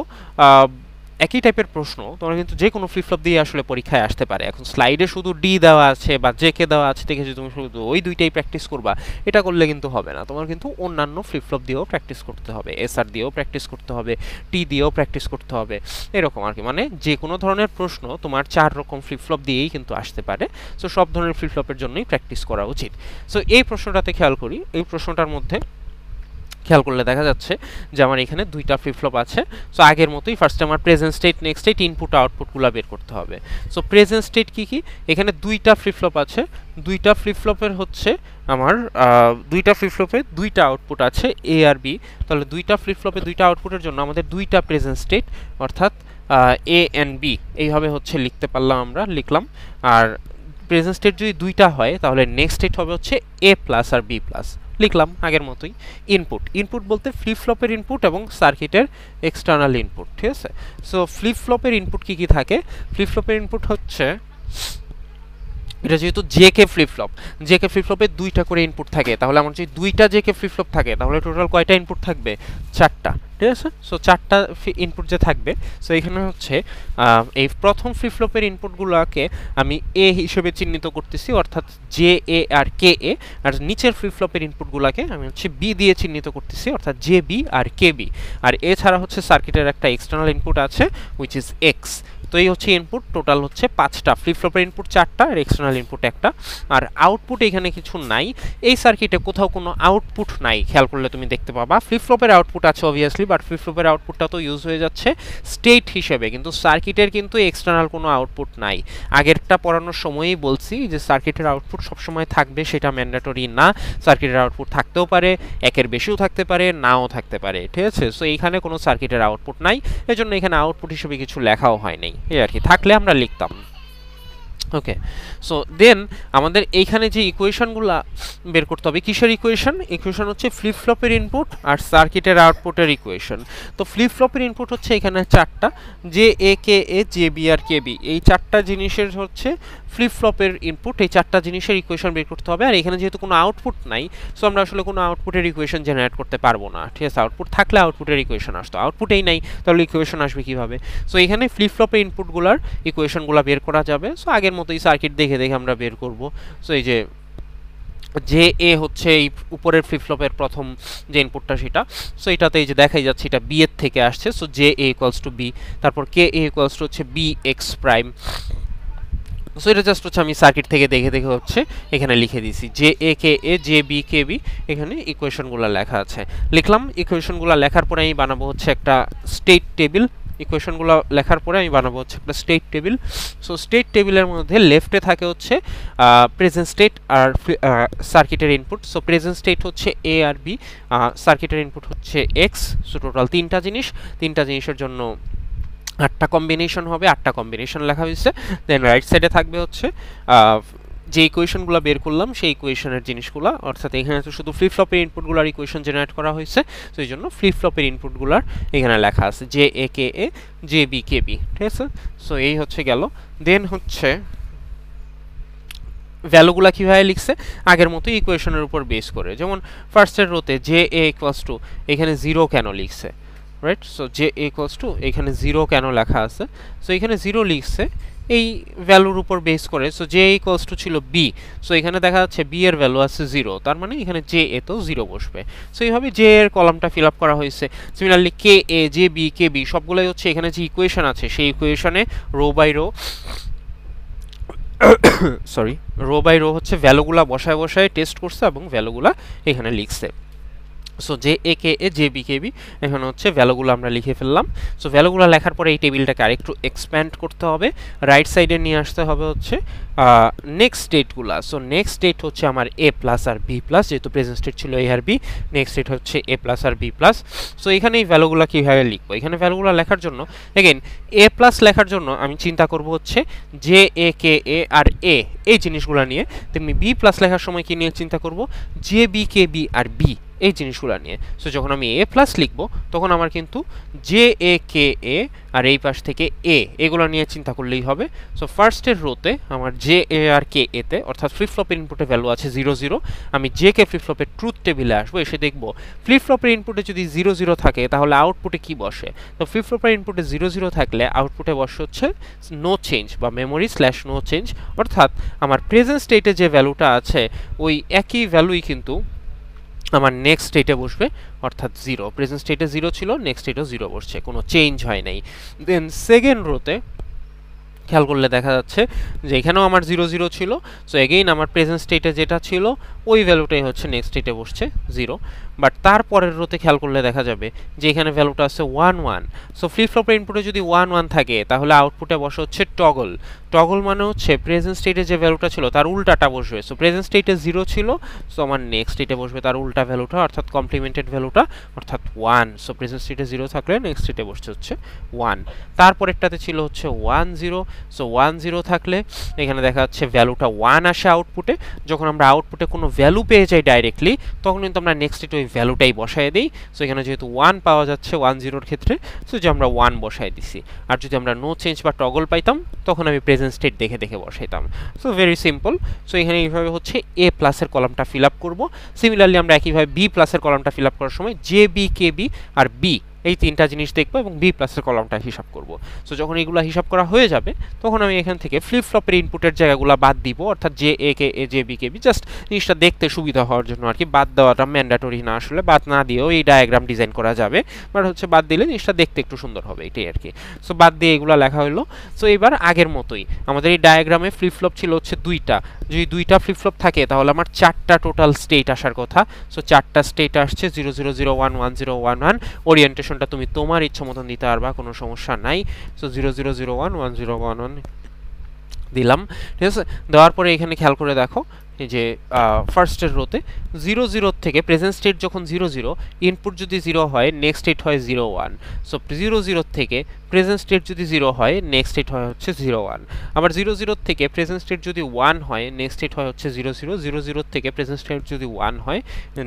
একই টাইপের প্রশ্ন তোমরা কিন্তু যে কোনো ফ্লিপ ফ্লপ দিয়ে আসলে পরীক্ষায় আসতে পারে। এখন স্লাইডে শুধু ডি দেওয়া আছে বা জে কে দেওয়া আছে দেখে যদি তুমি শুধু ওই দুইটাই প্র্যাকটিস করবা, এটা করলে কিন্তু হবে না। তোমার কিন্তু অন্যান্য ফ্লিপ ফ্লপ দিয়েও প্র্যাকটিস করতে হবে, এসআর দিয়েও প্র্যাকটিস করতে হবে, টি দিয়েও প্র্যাকটিস করতে হবে, এরকম আর কি। মানে যে কোনো ধরনের প্রশ্ন তোমার 4 রকম ফ্লিপ ফ্লপ দিয়েই কিন্তু আসতে পারে। সো সব ধরনের ফ্লিপ ফ্লপের জন্যই প্র্যাকটিস করা উচিত। সো এই প্রশ্নটাতে খেয়াল করি, এই প্রশ্নটার মধ্যে খেয়াল করলে দেখা যাচ্ছে যে আমার এখানে দুইটা ফ্লিপ ফ্লপ আছে। সো আগের মতোই ফার্স্টে আমার present state, next state, input আউটপুটগুলো বের করতে হবে। সো প্রেজেন্ট স্টেট কি কি? এখানে দুইটা ফ্লিপ ফ্লপ আছে, দুইটা ফ্লিপ ফ্লপের হচ্ছে আমার দুইটা ফ্লিপ ফ্লপে দুইটা আউটপুট আছে এ আর বি। তাহলে দুইটা ফ্লিপ ফ্লপে দুইটা আউটপুটের জন্য আমাদের দুইটা প্রেজেন্ট স্টেট অর্থাৎ এ এন্ড বি এইভাবে হচ্ছে লিখতে পারলাম, আমরা লিখলাম। আর প্রেজেন্ট স্টেট যদি দুইটা হয় তাহলে নেক্সট স্টেট হবে হচ্ছে এ প্লাস আর বি প্লাস, লিখলাম আগের মতোই। ইনপুট, ইনপুট বলতে ফ্লিপ ফ্লপের ইনপুট এবং সার্কিটের এক্সটার্নাল ইনপুট। ঠিক আছে, সো ফ্লিপ ফ্লপের ইনপুট কি কি থাকে? ফ্লিপ ফ্লপের ইনপুট হচ্ছে এটা যেহেতু JK flip flop, JK flip ফ্লপে দুইটা করে ইনপুট থাকে, তাহলে আমার যদি দুইটা জেকে ফ্লিপ ফ্লপ থাকে তাহলে টোটাল কয়টা ইনপুট থাকবে? চারটা, ঠিক আছে। সো চারটা ইনপুট যে থাকবে, সো এখানে হচ্ছে এই প্রথম ফ্লিপ ফ্লপের ইনপুটগুলোকে আমি এ হিসেবে চিহ্নিত করতেছি, অর্থাৎ জে এ আর কে এ, আর নিচের ফ্লিপ ফ্লপের ইনপুটগুলোকে আমি হচ্ছে বি দিয়ে চিহ্নিত করতেছি, অর্থাৎ জে বি আর কে বি। আর এছাড়া হচ্ছে সার্কিটের একটা এক্সটার্নাল ইনপুট আছে উইচ ইজ এক্স। তো এই হচ্ছে ইনপুট, টোটাল হচ্ছে 5টা, ফ্লিপ ফ্লপের ইনপুট 4টা আর এক্সটার্নাল ইনপুট একটা। আর আউটপুট এখানে কিছু নাই, এই সার্কিটে কোথাও কোনো আউটপুট নাই, খেয়াল করলে তুমি দেখতে পাবা। ফ্লিপ ফ্লপের আউটপুট আছে অবভিয়াসলি, বাট ফ্লিপ ফ্লপের আউটপুটটা তো ইউজ হয়ে যাচ্ছে স্টেট হিসেবে, কিন্তু সার্কিটের কিন্তু এক্সটার্নাল কোনো আউটপুট নাই। আগেরটা পড়ানোর সময়ই বলছি যে সার্কিটের আউটপুট সবসময় থাকবে, সেটা ম্যান্ডেটরি না। সার্কিটের আউটপুট থাকতেও পারে, একের বেশিও থাকতে পারে, নাও থাকতে পারে, ঠিক আছে। সো এইখানে কোনো সার্কিটের আউটপুট নাই, এজন্য এখানে আউটপুট হিসেবে কিছু লেখাও হয় নাই, এই আর কি, থাকলে আমরা লিখতাম। ওকে, সো দেন আমাদের এইখানে যে ইকুয়েশনগুলো বের করতে হবে, কিসের ইকুয়েশন? ইকুয়েশন হচ্ছে ফ্লিপ ফ্লপের ইনপুট আর সার্কিটের আউটপুটের ইকুয়েশন। তো ফ্লিপ ফ্লপের ইনপুট হচ্ছে এখানে চারটা, J A K A J B আর কে বি, এই চারটা জিনিসের হচ্ছে ফ্লিপ ফ্লপের ইনপুট, এই চারটা জিনিসের ইকুয়েশন বের করতে হবে। আর এখানে যেহেতু কোনো আউটপুট নাই, সো আমরা আসলে কোনো আউটপুটের ইকুয়েশন জেনারেট করতে পারবো না, ঠিক আছে। আউটপুট থাকলে আউটপুটের ইকুয়েশন আসতো, আউটপুটেই নাই, তাহলে ইকুয়েশন আসবে কিভাবে? সো এখানে ফ্লিপ ফ্লপের ইনপুটগুলোর ইকুয়েশনগুলো বের করা যাবে। সো আগের মতোই সার্কিট দেখে দেখে আমরা বের করব। সো এই যে জে এ হচ্ছে এই উপরের ফ্লিপ ফ্লপের প্রথম যে ইনপুটটা সেটা, সো এটাতে এই যে দেখাই যাচ্ছে এটা বি এর থেকে আসছে, so J A equals to B, তারপর কে এ ইকুয়ালস টু হচ্ছে বি এক্স প্রাইম। সো এটা জাস্ট হচ্ছে আমি সার্কিট থেকে দেখে দেখে হচ্ছে এখানে লিখে দিয়েছি, J A K A J B K B, এখানে ইকুয়েশনগুলো লেখা আছে, লিখলাম। ইকুয়েশনগুলো লেখার পরে আমি বানাবো হচ্ছে একটা স্টেট টেবিল, ইকুয়েশনগুলো লেখার পরে আমি বানাবো হচ্ছে একটা স্টেট টেবিল। সো স্টেট টেবিলের মধ্যে লেফটে থাকে হচ্ছে প্রেজেন্ট স্টেট আর সার্কিটের ইনপুট। সো প্রেজেন্ট স্টেট হচ্ছে এ আর বি, সার্কিটের ইনপুট হচ্ছে এক্স। সো টোটাল তিনটা জিনিস, তিনটা জিনিসের জন্য 8টা কম্বিনেশন হবে, 8টা কম্বিনেশন লেখা হয়েছে। দেন রাইট সাইডে থাকবে হচ্ছে যে ইকুয়েশনগুলো বের করলাম সেই ইকুয়েশনের জিনিসগুলো, অর্থাৎ এখানে তো শুধু ফ্লিপ ফ্লপের ইনপুটগুলোর ইকুয়েশন জেনারেট করা হয়েছে, তো এই জন্য ফ্লিপ ফ্লপের ইনপুটগুলোর এখানে লেখা আছে J A K A J B K B, ঠিক আছে। সো এই হচ্ছে গেল। দেন হচ্ছে ভ্যালুগুলা কীভাবে লিখছে? আগের মতো ইকুয়েশনের উপর বেস করে, যেমন ফার্স্টের রোতে জে এ ইকুয়ালস টু, এখানে 0 কেন লিখছে, right? So J equals to, এখানে 0 কেন লেখা আছে? সো এখানে 0 লিখছে এই ভ্যালুর উপর বেস করে। সো জে ইকুয়ালস টু ছিল বি, সো এখানে দেখা যাচ্ছে বি এর ভ্যালু আছে 0, তার মানে এখানে জে এ তো 0 বসবে। সো এইভাবে জে এর কলামটা ফিল আপ করা হয়েছে। Similarly K A J B K B সবগুলোই হচ্ছে এখানে যে ইকুয়েশন আছে সেই ইকুয়েশনে row by row sorry row by row হচ্ছে ভ্যালুগুলা বসায় বসায় টেস্ট করছে এবং ভ্যালুগুলা এখানে লিখছে। So J A K A J B K B, এখানে হচ্ছে ভ্যালুগুলো আমরা লিখে ফেললাম। সো ভ্যালুগুলো লেখার পরে এই টেবিলটাকে আরেকটু এক্সপ্যান্ড করতে হবে, রাইট সাইডে নিয়ে আসতে হবে হচ্ছে নেক্সট স্টেটগুলা। সো নেক্সট স্টেট হচ্ছে আমার এ প্লাস আর বি প্লাস, যেহেতু প্রেজেন্ট স্টেট ছিল এ আর বি, নেক্সট স্টেট হচ্ছে এ প্লাস আর বি প্লাস। সো এখানে এই ভ্যালুগুলো কীভাবে লিখবো? এখানে ভ্যালুগুলো লেখার জন্য এগেন এ প্লাস লেখার জন্য আমি চিন্তা করব হচ্ছে জে এ কে এ আর এ এই জিনিসগুলো নিয়ে, তেমনি বি প্লাস লেখার সময় কি নিয়ে চিন্তা করব? জে বি কে বি আর বি এই জিনিসগুলো নিয়ে। সো যখন আমি এ প্লাস লিখবো তখন আমার কিন্তু জে এ কে এ আর এই পাশ থেকে এগুলো নিয়ে চিন্তা করলেই হবে। সো ফার্স্টের রোতে আমার জে এ আর কে এতে, অর্থাৎ ফ্লিপ ফ্লপের ইনপুটে ভ্যালু আছে 0 0, আমি জে কে ফ্লিপ ফ্লপের ট্রুথ টেবিলে আসবো, এসে দেখবো ফ্লিপ ফ্লপের ইনপুটে যদি 0 0 থাকে তাহলে আউটপুটে কি বসে? তো ফ্লিপ ফ্লপের ইনপুটে 0 0 থাকলে আউটপুটে বসে হচ্ছে নো চেঞ্জ বা মেমোরি স্ল্যাশ নো চেঞ্জ, অর্থাৎ আমার প্রেজেন্ট স্টেটে যে ভ্যালুটা আছে ওই একই ভ্যালুই কিন্তু আমার নেক্সট স্টেটে বসবে, অর্থাৎ 0। প্রেজেন্ট স্টেটে 0 ছিল, নেক্সট স্টেটেও 0 বসছে, কোনো চেঞ্জ হয় নাই। দেন সেকেন্ড রোতে খেয়াল করলে দেখা যাচ্ছে যে এখানেও আমার 0 0 ছিল। সো এগেইন আমার প্রেজেন্ট স্টেটে যেটা ছিল ওই ভ্যালুটাই হচ্ছে নেক্সট স্টেটে বসছে 0। বাট তারপরের রোতে খেয়াল করলে দেখা যাবে যে এখানে ভ্যালুটা আছে 1 1। সো ফ্লিপ ফ্লপের ইনপুটে যদি 1 1 থাকে তাহলে আউটপুটে বসে হচ্ছে টগল। টগল মানে হচ্ছে প্রেজেন্ট স্টেটে যে ভ্যালুটা ছিল তার উল্টাটা বসবে। সো প্রেজেন্ট স্টেটে 0 ছিল, সো আমার নেক্সট স্টেটে বসবে তার উল্টা ভ্যালুটা, অর্থাৎ কমপ্লিমেন্টেড ভ্যালুটা, অর্থাৎ 1। সো প্রেজেন্ট স্টেটে 0 থাকলে নেক্সট স্টেটে বসছে হচ্ছে 1। তারপরেরটাতে ছিল হচ্ছে 1 0। সো 1 0 থাকলে এখানে দেখা যাচ্ছে ভ্যালুটা 1 আসে আউটপুটে। যখন আমরা আউটপুটে কোনো ভ্যালু পেয়ে যাই ডাইরেক্টলি, তখন কিন্তু আমরা নেক্সট স্টেটে ওই ভ্যালুটাই বসায় দিই। সো এখানে যেহেতু 1 পাওয়া যাচ্ছে 1 0-র ক্ষেত্রে, সো যে আমরা 1 বসায় দিছি। আর যদি আমরা নো চেঞ্জ বা টগল পাইতাম, তখন আমি প্রেজেন্ট স্টেট দেখে দেখে বসাইতাম। So very simple. সো এখানে এইভাবে হচ্ছে এ প্লাসের কলামটা ফিল আপ করবো। সিমিলারলি আমরা একইভাবে বি প্লাসের কলামটা ফিল আপ করার সময় জে বি কে বি আর বি এই তিনটা জিনিস দেখবো এবং বি প্লাসের কলামটা হিসাব করব। সো যখন এগুলো হিসাব করা হয়ে যাবে, তখন আমি এখান থেকে ফ্লিপ ফ্লপের ইনপুটের জায়গাগুলো বাদ দিব, অর্থাৎ J A K A J B K B, just জিনিসটা দেখতে সুবিধা হওয়ার জন্য আর কি। বাদ দেওয়াটা ম্যান্ডেটরি না, আসলে বাদ না দিয়েও এই ডায়াগ্রাম ডিজাইন করা যাবে, বাট হচ্ছে বাদ দিলে জিনিসটা দেখতে একটু সুন্দর হবে, এটাই আর কি। সো বাদ দিয়ে এগুলো লেখা হলো। সো এবার আগের মতোই আমাদের এই ডায়াগ্রামে ফ্লিপ ফ্লপ ছিল হচ্ছে 2টা। যদি 2টা ফ্লিপ ফ্লপ থাকে তাহলে আমার 4টা টোটাল স্টেট আসার কথা। সো 4টা স্টেট আসছে 0 0 0 1 1 0 1 1। ওরিয়েন্টেশনটা তুমি তোমার ইচ্ছা মতন দিতে পারবা, কোনো সমস্যা নাই। সো 0 0 0 1 1 0 1 1 দিলাম, ঠিক আছে। দেওয়ার পরে এখানে খেয়াল করে দেখো এই যে ফার্স্টের রোতে 0 0 থেকে প্রেজেন্ট স্টেট যখন 0 0, ইনপুট যদি 0 হয় নেক্সট স্টেট হয় 0 1। সো 0 0 থেকে প্রেজেন্ট স্টেট যদি 0 হয় নেক্সট স্টেট হয় হচ্ছে 0 1। আবার 0 0 থেকে প্রেজেন্ট স্টেট যদি 1 হয় নেক্সট স্টেট হয় হচ্ছে 0 0। 0 0 থেকে প্রেজেন্ট স্টেট যদি 1 হয়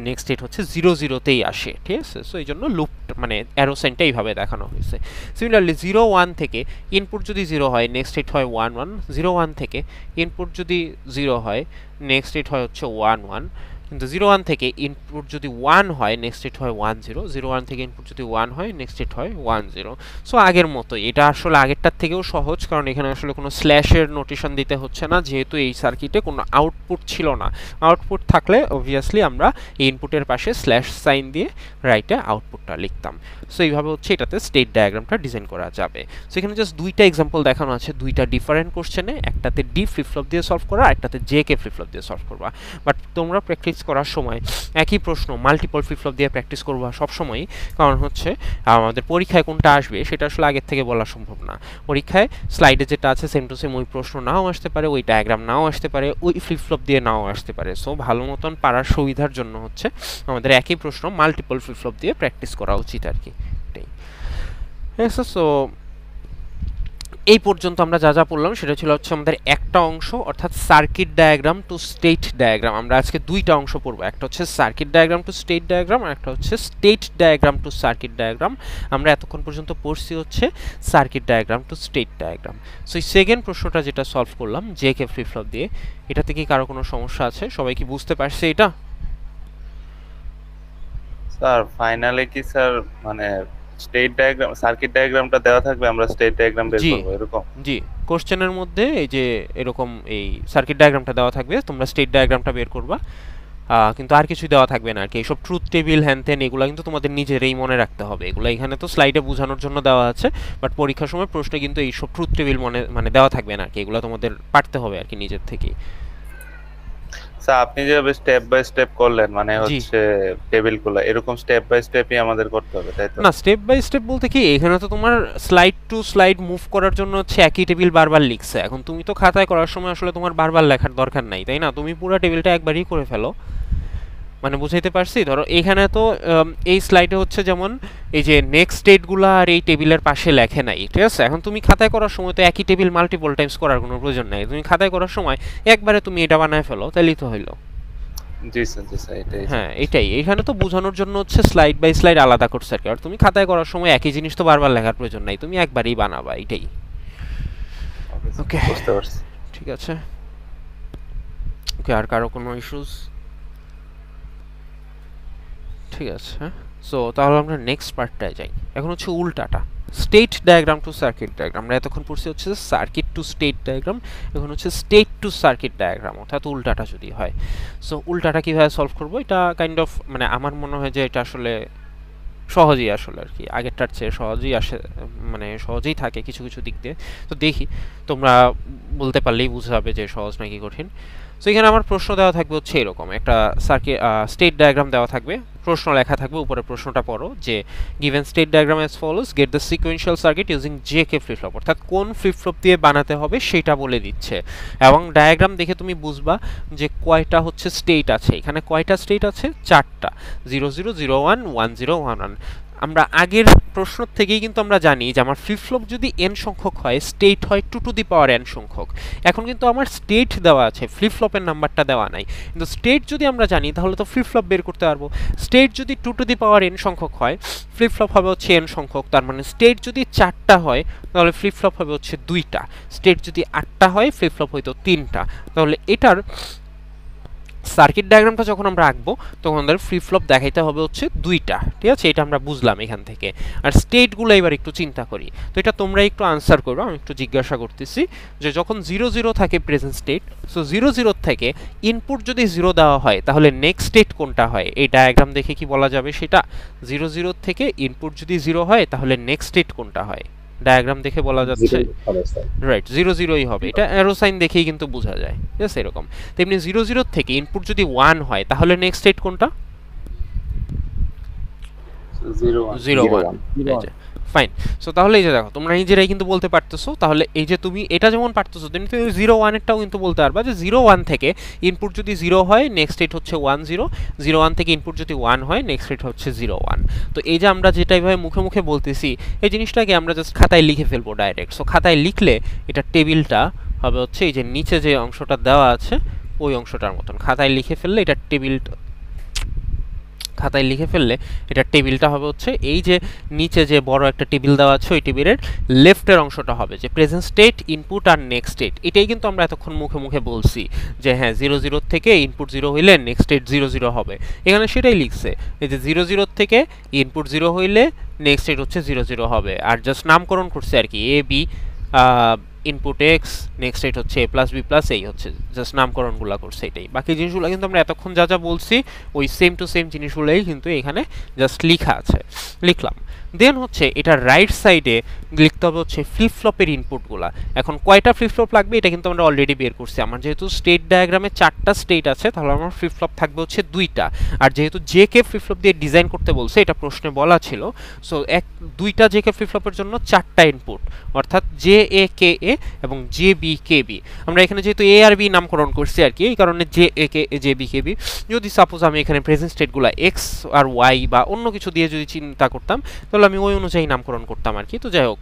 নেক্সট স্টেট হচ্ছে 0 0 তেই আসে, ঠিক আছে। সো এই জন্য লুপ মানে অ্যারো সাইনটা এইভাবে দেখানো হয়েছে। সিমিলারলি 0 1 থেকে ইনপুট যদি 0 হয় নেক্সট স্টেট হয় 1 1। 0 1 থেকে ইনপুট যদি 0 হয় নেক্সট স্টেট হয় হচ্ছে 1 1। কিন্তু 0 1 থেকে ইনপুট যদি 1 হয় নেক্সট স্টেট হয় 1 0। 0 1 থেকে ইনপুট যদি 1 হয় নেক্সট স্টেট হয় 1 0। সো আগের মতোই, এটা আসলে আগেরটার থেকেও সহজ, কারণ এখানে আসলে কোনো স্ল্যাশের নোটেশন দিতে হচ্ছে না, যেহেতু এই সার্কিটে কোনো আউটপুট ছিল না। আউটপুট থাকলে অবভিয়াসলি আমরা ইনপুটের পাশে স্ল্যাশ সাইন দিয়ে রাইটে আউটপুটটা লিখতাম। সো এইভাবে হচ্ছে এটাতে স্টেট ডায়াগ্রামটা ডিজাইন করা যাবে। সো এখানে জাস্ট 2টা এক্সাম্পল দেখানো আছে, 2টা ডিফারেন্ট কোশ্চেনে, একটাতে ডি ফ্লিপ ফ্লপ দিয়ে সলভ করা, একটাতে জে কে ফ্লিপ ফ্লপ দিয়ে সলভ করবা। বাট তোমরা প্র্যাকটিস করার সময় একই প্রশ্ন মাল্টিপল ফ্লিপ ফ্লপ দিয়ে প্র্যাকটিস করবা সবসময়ই, কারণ হচ্ছে আমাদের পরীক্ষায় কোনটা আসবে সেটা আসলে আগের থেকে বলা সম্ভব না। পরীক্ষায় স্লাইডে যেটা আছে সেম টু সেম ওই প্রশ্ন নাও আসতে পারে, ওই ডায়াগ্রাম নাও আসতে পারে, ওই ফ্লিপ ফ্লপ দিয়ে নাও আসতে পারে। সো ভালো মতন পারার সুবিধার জন্য হচ্ছে আমাদের একই প্রশ্ন মাল্টিপল ফ্লিপ ফ্লপ দিয়ে প্র্যাকটিস করা উচিত আর কি, এটাই। সো এই পর্যন্ত আমরা যা যা পড়লাম সেটা ছিল হচ্ছে আমাদের একটা অংশ, অর্থাৎ circuit diagram to state diagram. আমরা আজকে 2টা অংশ পড়বো, একটা হচ্ছে circuit diagram to state diagram, আর একটা হচ্ছে state diagram to circuit diagram. আমরা এতক্ষণ পর্যন্ত পড়ছি হচ্ছে circuit diagram to state diagram. So এই সেকেন্ড প্রশ্নটা যেটা সলভ করলাম জে কে ফ্লিপ ফ্লপ দিয়ে, এটাতে কি কারো কোনো সমস্যা আছে? সবাই কি বুঝতে পারছে এটা? স্যার ফাইনালে কি স্যার মানে স্টেট ডায়াগ্রাম সার্কিট ডায়াগ্রামটা দেওয়া থাকবে, আমরা স্টেট ডায়াগ্রাম বের করব এরকম? জি, কোশ্চেনের মধ্যে এই যে এরকম এই সার্কিট ডায়াগ্রামটা দেওয়া থাকবে, তোমরা স্টেট ডায়াগ্রামটা বের করবা, কিন্তু আর কিছুই দেওয়া থাকবে না আর কি। এইসব ট্রুথ টেবিল হ্যান ত্যান এগুলো কিন্তু তোমাদের নিজেরই মনে রাখতে হবে। এগুলো এখানে তো স্লাইডে বোঝানোর জন্য দেওয়া আছে, বাট পরীক্ষার সময় প্রশ্নে কিন্তু এইসব ট্রুথ টেবিল মানে দেওয়া থাকবে না আর কি। এগুলো তোমাদের পারতে হবে আর কি নিজের থেকেই। স্যার আপনি যেভাবে স্টেপ বাই স্টেপ করলেন মানে হচ্ছে টেবিলগুলো এরকম স্টেপ বাই স্টেপই আমাদের করতে হবে, তাই তো? না, স্টেপ বাই স্টেপ বলতে কি, এখানে তো তোমার স্লাইড টু স্লাইড মুভ করার জন্য হচ্ছে একই টেবিল বারবার লিখছে। এখন তুমি তো খাতায় করার সময় আসলে তোমার বারবার লেখার দরকার নাই, তাই না? তুমি পুরো টেবিলটা একবারই করে ফেলো। মানে বুঝাইতে পারছি? ধরো এখানে তো এই স্লাইডে হচ্ছে যেমন এই যে নেক্সট স্টেটগুলো আর এই টেবিলের পাশে লেখে নাই, ঠিক আছে? এখন তুমি খাতায় করার সময় তো একই টেবিল মাল্টিপল টাইমস করার কোনো প্রয়োজন নাই। তুমি খাতায় করার সময় একবারে তুমি এটা বানায় ফেলো, তাহলেই তো হইলো। জি স্যার, জি স্যার, এটাই। হ্যাঁ, এটাই। এখানে তো বোঝানোর জন্য হচ্ছে স্লাইড বাই স্লাইড আলাদা করছে আর কি। আর তুমি খাতায় করার সময় একই জিনিস তো বারবার লেখার প্রয়োজন নাই, তুমি একবারই বানাবা, এটাই। ওকে, বুঝতে পারছি। ঠিক আছে। ওকে, আর কারো কোনো ইস্যুস? ঠিক আছে। সো তাহলে আমরা নেক্সট পার্টটায় যাই। এখন হচ্ছে উল্টাটা, state diagram to circuit diagram. আমরা এতক্ষণ পড়ছি হচ্ছে সার্কিট টু স্টেট ডায়াগ্রাম, এখন হচ্ছে স্টেট টু সার্কিট ডায়াগ্রাম, অর্থাৎ উল্টাটা যদি হয়। সো উল্টাটা কীভাবে সলভ করবো, এটা কাইন্ড অফ মানে আমার মনে হয় যে এটা আসলে সহজই আসলে আর কি, আগেরটার চেয়ে সহজেই আসে, মানে সহজেই থাকে কিছু কিছু দিক দিয়ে। তো দেখি, তোমরা বলতে পারলেই বুঝতে হবে যে সহজ নাকি কঠিন। সো এখানে আমার প্রশ্ন দেওয়া থাকবে হচ্ছে এরকম একটা সার্কিট স্টেট ডায়াগ্রাম দেওয়া থাকবে, প্রশ্ন লেখা থাকবে, উপরে প্রশ্নটা পড়ো যে given state diagram as follows, get the sequential circuit using J K flip flop, অর্থাৎ কোন ফ্লিপ ফ্লপ দিয়ে বানাতে হবে সেটা বলে দিচ্ছে। এবং ডায়াগ্রাম দেখে তুমি বুঝবা যে কয়টা হচ্ছে স্টেট আছে। এখানে কয়টা স্টেট আছে? 4টা, 0 0 0 1 1 0 1 1। আমরা আগের প্রশ্ন থেকেই কিন্তু আমরা জানি যে আমার ফ্লিপ ফ্লপ যদি n সংখ্যক হয়, স্টেট হয় 2 টু দি পাওয়ার n সংখ্যক। এখন কিন্তু আমার স্টেট দেওয়া আছে, ফ্লিপ ফ্লপের নাম্বারটা দেওয়া নাই, কিন্তু স্টেট যদি আমরা জানি তাহলে তো ফ্লিপ ফ্লপ বের করতে পারবো। স্টেট যদি 2 টু দি পাওয়ার n সংখ্যক হয়, ফ্লিপ ফ্লপ হবে হচ্ছে n সংখ্যক, তার মানে স্টেট যদি 4টা হয় তাহলে ফ্লিপ ফ্লপ হবে হচ্ছে 2টা, স্টেট যদি 8টা হয় ফ্লিপ ফ্লপ হয়তো 3টা। তাহলে এটার সার্কিট ডায়াগ্রামটা যখন আমরা আঁকবো তখন আমাদের ফ্লিপ ফ্লপ দেখাইতে হবে হচ্ছে 2টা, ঠিক আছে? এটা আমরা বুঝলাম এখান থেকে। আর স্টেটগুলো এবার একটু চিন্তা করি, তো এটা তোমরা একটু আনসার করো, আমি একটু জিজ্ঞাসা করতেছি যে যখন 0 0 থাকে প্রেজেন্ট স্টেট, সো 0 0 থেকে ইনপুট যদি 0 দেওয়া হয় তাহলে নেক্সট স্টেট কোনটা হয়? এই ডায়াগ্রাম দেখে কি বলা যাবে সেটা? 0 0 থেকে ইনপুট যদি 0 হয় তাহলে নেক্সট স্টেট কোনটা হয়? ডায়াগ্রাম দেখে বলা যাচ্ছে, রাইট, 0 0ই হবে। এটা অ্যারো সাইন দেখেই কিন্তু বোঝা যায়, ঠিক আছে? এরকম তেমনি 0 0 থেকে ইনপুট যদি 1 হয় তাহলে নেক্সট স্টেট কোনটা? 0 1। ফাইন। সো তাহলে এই যে দেখো তোমরা নিজেরাই কিন্তু বলতে পারতেছো, তাহলে এই যে তুমি এটা যেমন পারতেছো তেমনি তুমি 0 1 এরটাও কিন্তু বলতে পারবা যে 0 1 থেকে ইনপুট যদি 0 হয় নেক্সট স্টেট হচ্ছে 1 0, 0 1 থেকে ইনপুট যদি 1 হয় নেক্সট স্টেট হচ্ছে 0 1। তো এই যে আমরা যেটা এইভাবে মুখে মুখে বলতেছি এই জিনিসটাকে আমরা জাস্ট খাতায় লিখে ফেলবো ডাইরেক্ট। সো খাতায় লিখলে এটা টেবিলটা হবে হচ্ছে এই যে নিচে যে অংশটা দেওয়া আছে ওই অংশটার মতন। খাতায় লিখে ফেললে এটা টেবিলটা হবে হচ্ছে এই যে নিচে যে বড় একটা টেবিল দেওয়া আছে ওই টেবিলের লেফটের অংশটা হবে যে প্রেজেন্ট স্টেট, ইনপুট আর নেক্সট স্টেট। এটাই কিন্তু আমরা এতক্ষণ মুখে মুখে বলছি যে হ্যাঁ 0 0 থেকে ইনপুট 0 হইলে নেক্সট স্টেট 0 0 হবে, এখানে সেটাই লিখছে এই যে 0 0 থেকে ইনপুট 0 হইলে নেক্সট স্টেট হচ্ছে 0 0 হবে। আর জাস্ট নামকরণ করছে আর কি, A B input X, next state হচ্ছে এ প্লাস বি প্লাস, এই হচ্ছে জাস্ট নামকরণগুলো করছে এটাই। বাকি জিনিসগুলো কিন্তু আমরা এতক্ষণ যা যা বলছি ওই সেম টু সেম জিনিসগুলোই কিন্তু এখানে জাস্ট লেখা আছে, লিখলাম। দেন হচ্ছে এটা রাইট সাইডে লিখতে হবে হচ্ছে ফ্লিপ ফ্লপের ইনপুটগুলা। এখন কয়টা ফ্লিপ ফ্লপ লাগবে এটা কিন্তু আমরা অলরেডি বের করছি। আমার যেহেতু স্টেট ডায়াগ্রামে 4টা স্টেট আছে তাহলে আমার ফ্লিপ ফ্লপ থাকবে হচ্ছে 2টা। আর যেহেতু জে কে ফ্লিপ ফ্লপ দিয়ে ডিজাইন করতে বলছে, এটা প্রশ্নে বলা ছিল, সো 2টা জে কে ফ্লিপ ফ্লপের জন্য 4টা ইনপুট, অর্থাৎ জে এ কে এ এবং জে বি কে বি। আমরা এখানে যেহেতু এ আর বি নামকরণ করছি আর কি, এই কারণে J A K A J B K B. যদি সাপোজ আমি এখানে প্রেজেন্ট স্টেটগুলো এক্স আর ওয়াই বা অন্য কিছু দিয়ে যদি চিন্তা করতাম তাহলে আমি ওই অনুযায়ী নামকরণ করতাম আর কি। তো যাই হোক,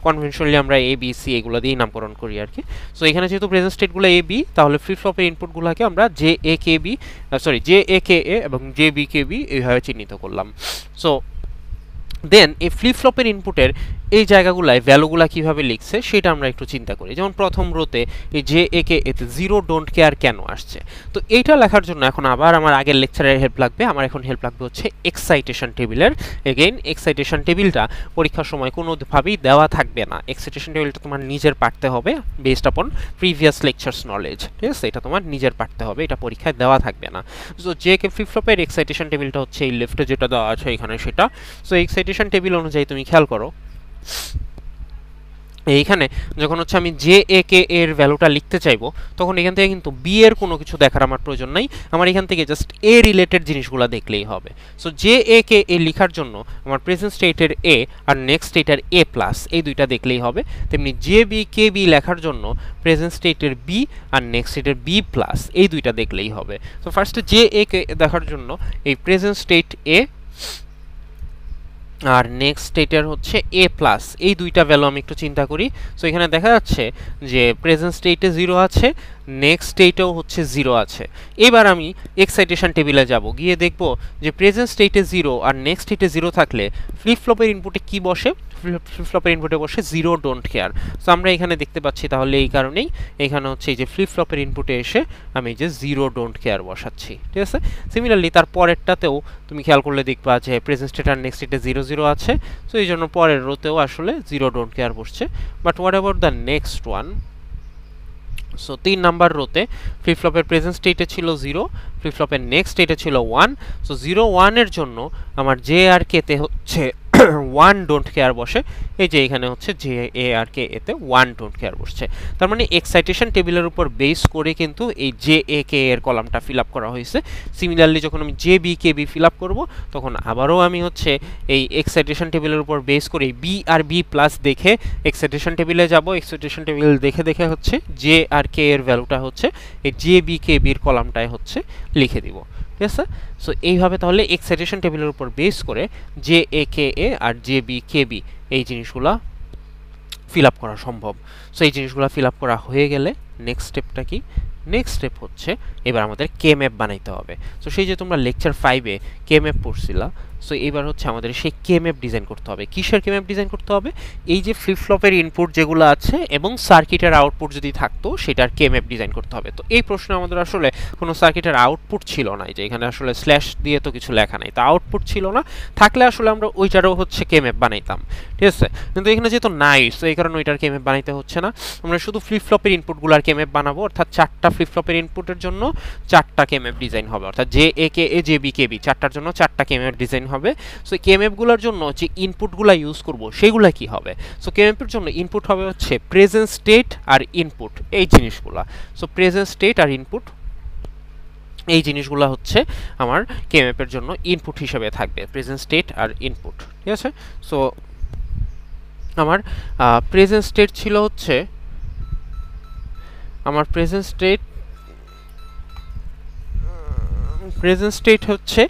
কনভেনশনালি আমরা এ বি সি এগুলো দিয়েই নামকরণ করি আর কি। সো এখানে যেহেতু প্রেজেন্ট স্টেটগুলো এ বি, তাহলে ফ্লিপ ফ্লপের ইনপুটগুলোকে আমরা J A K B J A K A এবং জে বি কে বি এইভাবে চিহ্নিত করলাম। সো দেন এই ফ্লিপ ফ্লপের ইনপুটের এই জায়গাগুলায় ভ্যালুগুলা কিভাবে লিখছে সেটা আমরা একটু চিন্তা করি। যেমন প্রথম রোতে এই জে এ কে এতে 0 ডোন্ট কেয়ার কেন আসছে, তো এইটা লেখার জন্য এখন আবার আমার আগের লেকচারের হেল্প লাগবে। আমার এখন হেল্প লাগবে হচ্ছে এক্সাইটেশন টেবিলের। এগেইন এক্সাইটেশন টেবিলটা পরীক্ষার সময় কোনোভাবেই দেওয়া থাকবে না, এক্সাইটেশন টেবিলটা তোমার নিজের পারতে হবে বেসড আপন প্রিভিয়াস লেকচারস নলেজ, ঠিক আছে? এটা তোমার নিজের পারতে হবে, এটা পরীক্ষায় দেওয়া থাকবে না। সো জে কে ফ্লিপ ফ্লপের এক্সাইটেশন টেবিলটা হচ্ছে এই লেফটে যেটা দেওয়া আছে এখানে সেটা। সো এক্সাইটেশন টেবিল অনুযায়ী তুমি খেয়াল করো এইখানে যখন হচ্ছে আমি জে এ কে এর ভ্যালুটা লিখতে চাইবো তখন এখান থেকে কিন্তু বি এর কোনো কিছু দেখার আমার প্রয়োজন নাই, আমার এখান থেকে জাস্ট এ রিলেটেড জিনিসগুলো দেখলেই হবে। সো জে এ কে এ লেখার জন্য আমার প্রেজেন্ট স্টেটের এ আর নেক্সট স্টেটের এ প্লাস এই দুইটা দেখলেই হবে। তেমনি জে বি কে বি লেখার জন্য প্রেজেন্ট স্টেটের বি আর নেক্সট স্টেটের বি প্লাস এই দুইটা দেখলেই হবে। সো ফার্স্টে জে এ কে দেখার জন্য এই প্রেজেন্ট স্টেট এ আর নেক্সট স্টেটের হচ্ছে এ প্লাস এই দুইটা ভ্যালু আমি একটু চিন্তা করি। সো এখানে দেখা যাচ্ছে যে প্রেজেন্ট স্টেটে 0 আছে, নেক্সট স্টেটেও হচ্ছে 0 আছে। এবার আমি এক্সাইটেশন টেবিলে যাব, গিয়ে দেখব যে প্রেজেন্ট স্টেটে 0 আর নেক্সট স্টেটে 0 থাকলে ফ্লিপ ফ্লপের ইনপুটে কি বসে? ফ্লিপ ফ্লপের ইনপুটে বসে 0 ডোন্ট কেয়ার। সো আমরা এখানে দেখতে পাচ্ছি তাহলে এই কারণেই এখানে হচ্ছে এই যে ফ্লিপ ফ্লপের ইনপুটে এসে আমি যে 0 ডোন্ট কেয়ার বসাচ্ছি, ঠিক আছে? সিমিলারলি তার পরেরটাতেও তুমি খেয়াল করলে দেখবা যে প্রেজেন্ট স্টেট আর নেক্সট স্টেটে 0 0 আছে, সো এই জন্য পরের রোতেও আসলে 0 ডোন্ট কেয়ার বসছে। But what about the next one? So 3 number রোতে ফ্লিপ ফ্লপের প্রেজেন্ট স্টেটে ছিল 0, ফ্লিপ ফ্লপের নেক্সট স্টেটে ছিল 1। সো 0 1 এর জন্য আমার জে আর কে তে হচ্ছে 1 ডোন্ট কেয়ার বসে, এই যে এখানে হচ্ছে জে এ আর কে এতে 1 ডোন্ট কেয়ার বসছে। তার মানে এক্সাইটেশন টেবিলের উপর বেস করে কিন্তু এই জে এ কে এর কলামটা ফিল আপ করা হয়েছে। সিমিলারলি যখন আমি J B K B feel up করবো তখন আবারও আমি হচ্ছে এই এক্সাইটেশন টেবিলের উপর বেস করে বি আর বি প্লাস দেখে এক্সাইটেশন টেবিলে যাব, এক্সাইটেশন টেবিল দেখে দেখে হচ্ছে জে আর কে এর ভ্যালুটা হচ্ছে এই জে বি কে বির কলামটায় হচ্ছে লিখে দিব। ঠিক আছে। সো এইভাবে তাহলে এক্সাইটেশন টেবিলের উপর বেস করে জে এ কে এ আর জে বি কে বি এই জিনিসগুলা ফিল আপ করা সম্ভব। সো এই জিনিসগুলো ফিল আপ করা হয়ে গেলে নেক্সট স্টেপটা কি? নেক্সট স্টেপ হচ্ছে এবার আমাদের কে ম্যাপ বানাইতে হবে। সো সেই যে তোমরা লেকচার 5-এ কে ম্যাপ পড়ছিলা, সো এবার হচ্ছে আমাদের সেই কে ম্যাপ ডিজাইন করতে হবে। কিসের কে ম্যাপ ডিজাইন করতে হবে? এই যে ফ্লিপ ফ্লপের ইনপুট যেগুলো আছে এবং সার্কিটের আউটপুট যদি থাকতো সেটার কে ম্যাপ ডিজাইন করতে হবে। তো এই প্রশ্নে আমাদের আসলে কোনো সার্কিটের আউটপুট ছিল না, যে এখানে আসলে স্ল্যাশ দিয়ে তো কিছু লেখা নাই, তো আউটপুট ছিল না, থাকলে আসলে আমরা ওইটারও হচ্ছে কে ম্যাপ বানাইতাম, ঠিক আছে। কিন্তু এখানে যেহেতু নাই, সো এই কারণে ওইটার কে ম্যাপ বানাইতে হচ্ছে না, আমরা শুধু ফ্লিপ ফ্লপের ইনপুটগুলোর কে ম্যাপ বানাবো, অর্থাৎ 4টা ফ্লিপ ফ্লপের ইনপুটের জন্য 4টা কে ম্যাপ ডিজাইন হবে, অর্থাৎ J A K A J B K B 4টার জন্য 4টা কে ম্যাপ ডিজাইন হবে। সো কে ম্যাপগুলোর জন্য যে ইনপুটগুলো ইউজ করব সেগুলো কি হবে? সো কে ম্যাপের জন্য ইনপুট হবে হচ্ছে প্রেজেন্ট স্টেট আর ইনপুট, এই জিনিসগুলো। সো প্রেজেন্ট স্টেট আর ইনপুট এই জিনিসগুলো হচ্ছে আমার কে ম্যাপের জন্য ইনপুট হিসেবে থাকবে, প্রেজেন্ট স্টেট আর ইনপুট, ঠিক আছে। সো আমার প্রেজেন্ট স্টেট ছিল হচ্ছে, আমার প্রেজেন্ট স্টেট হচ্ছে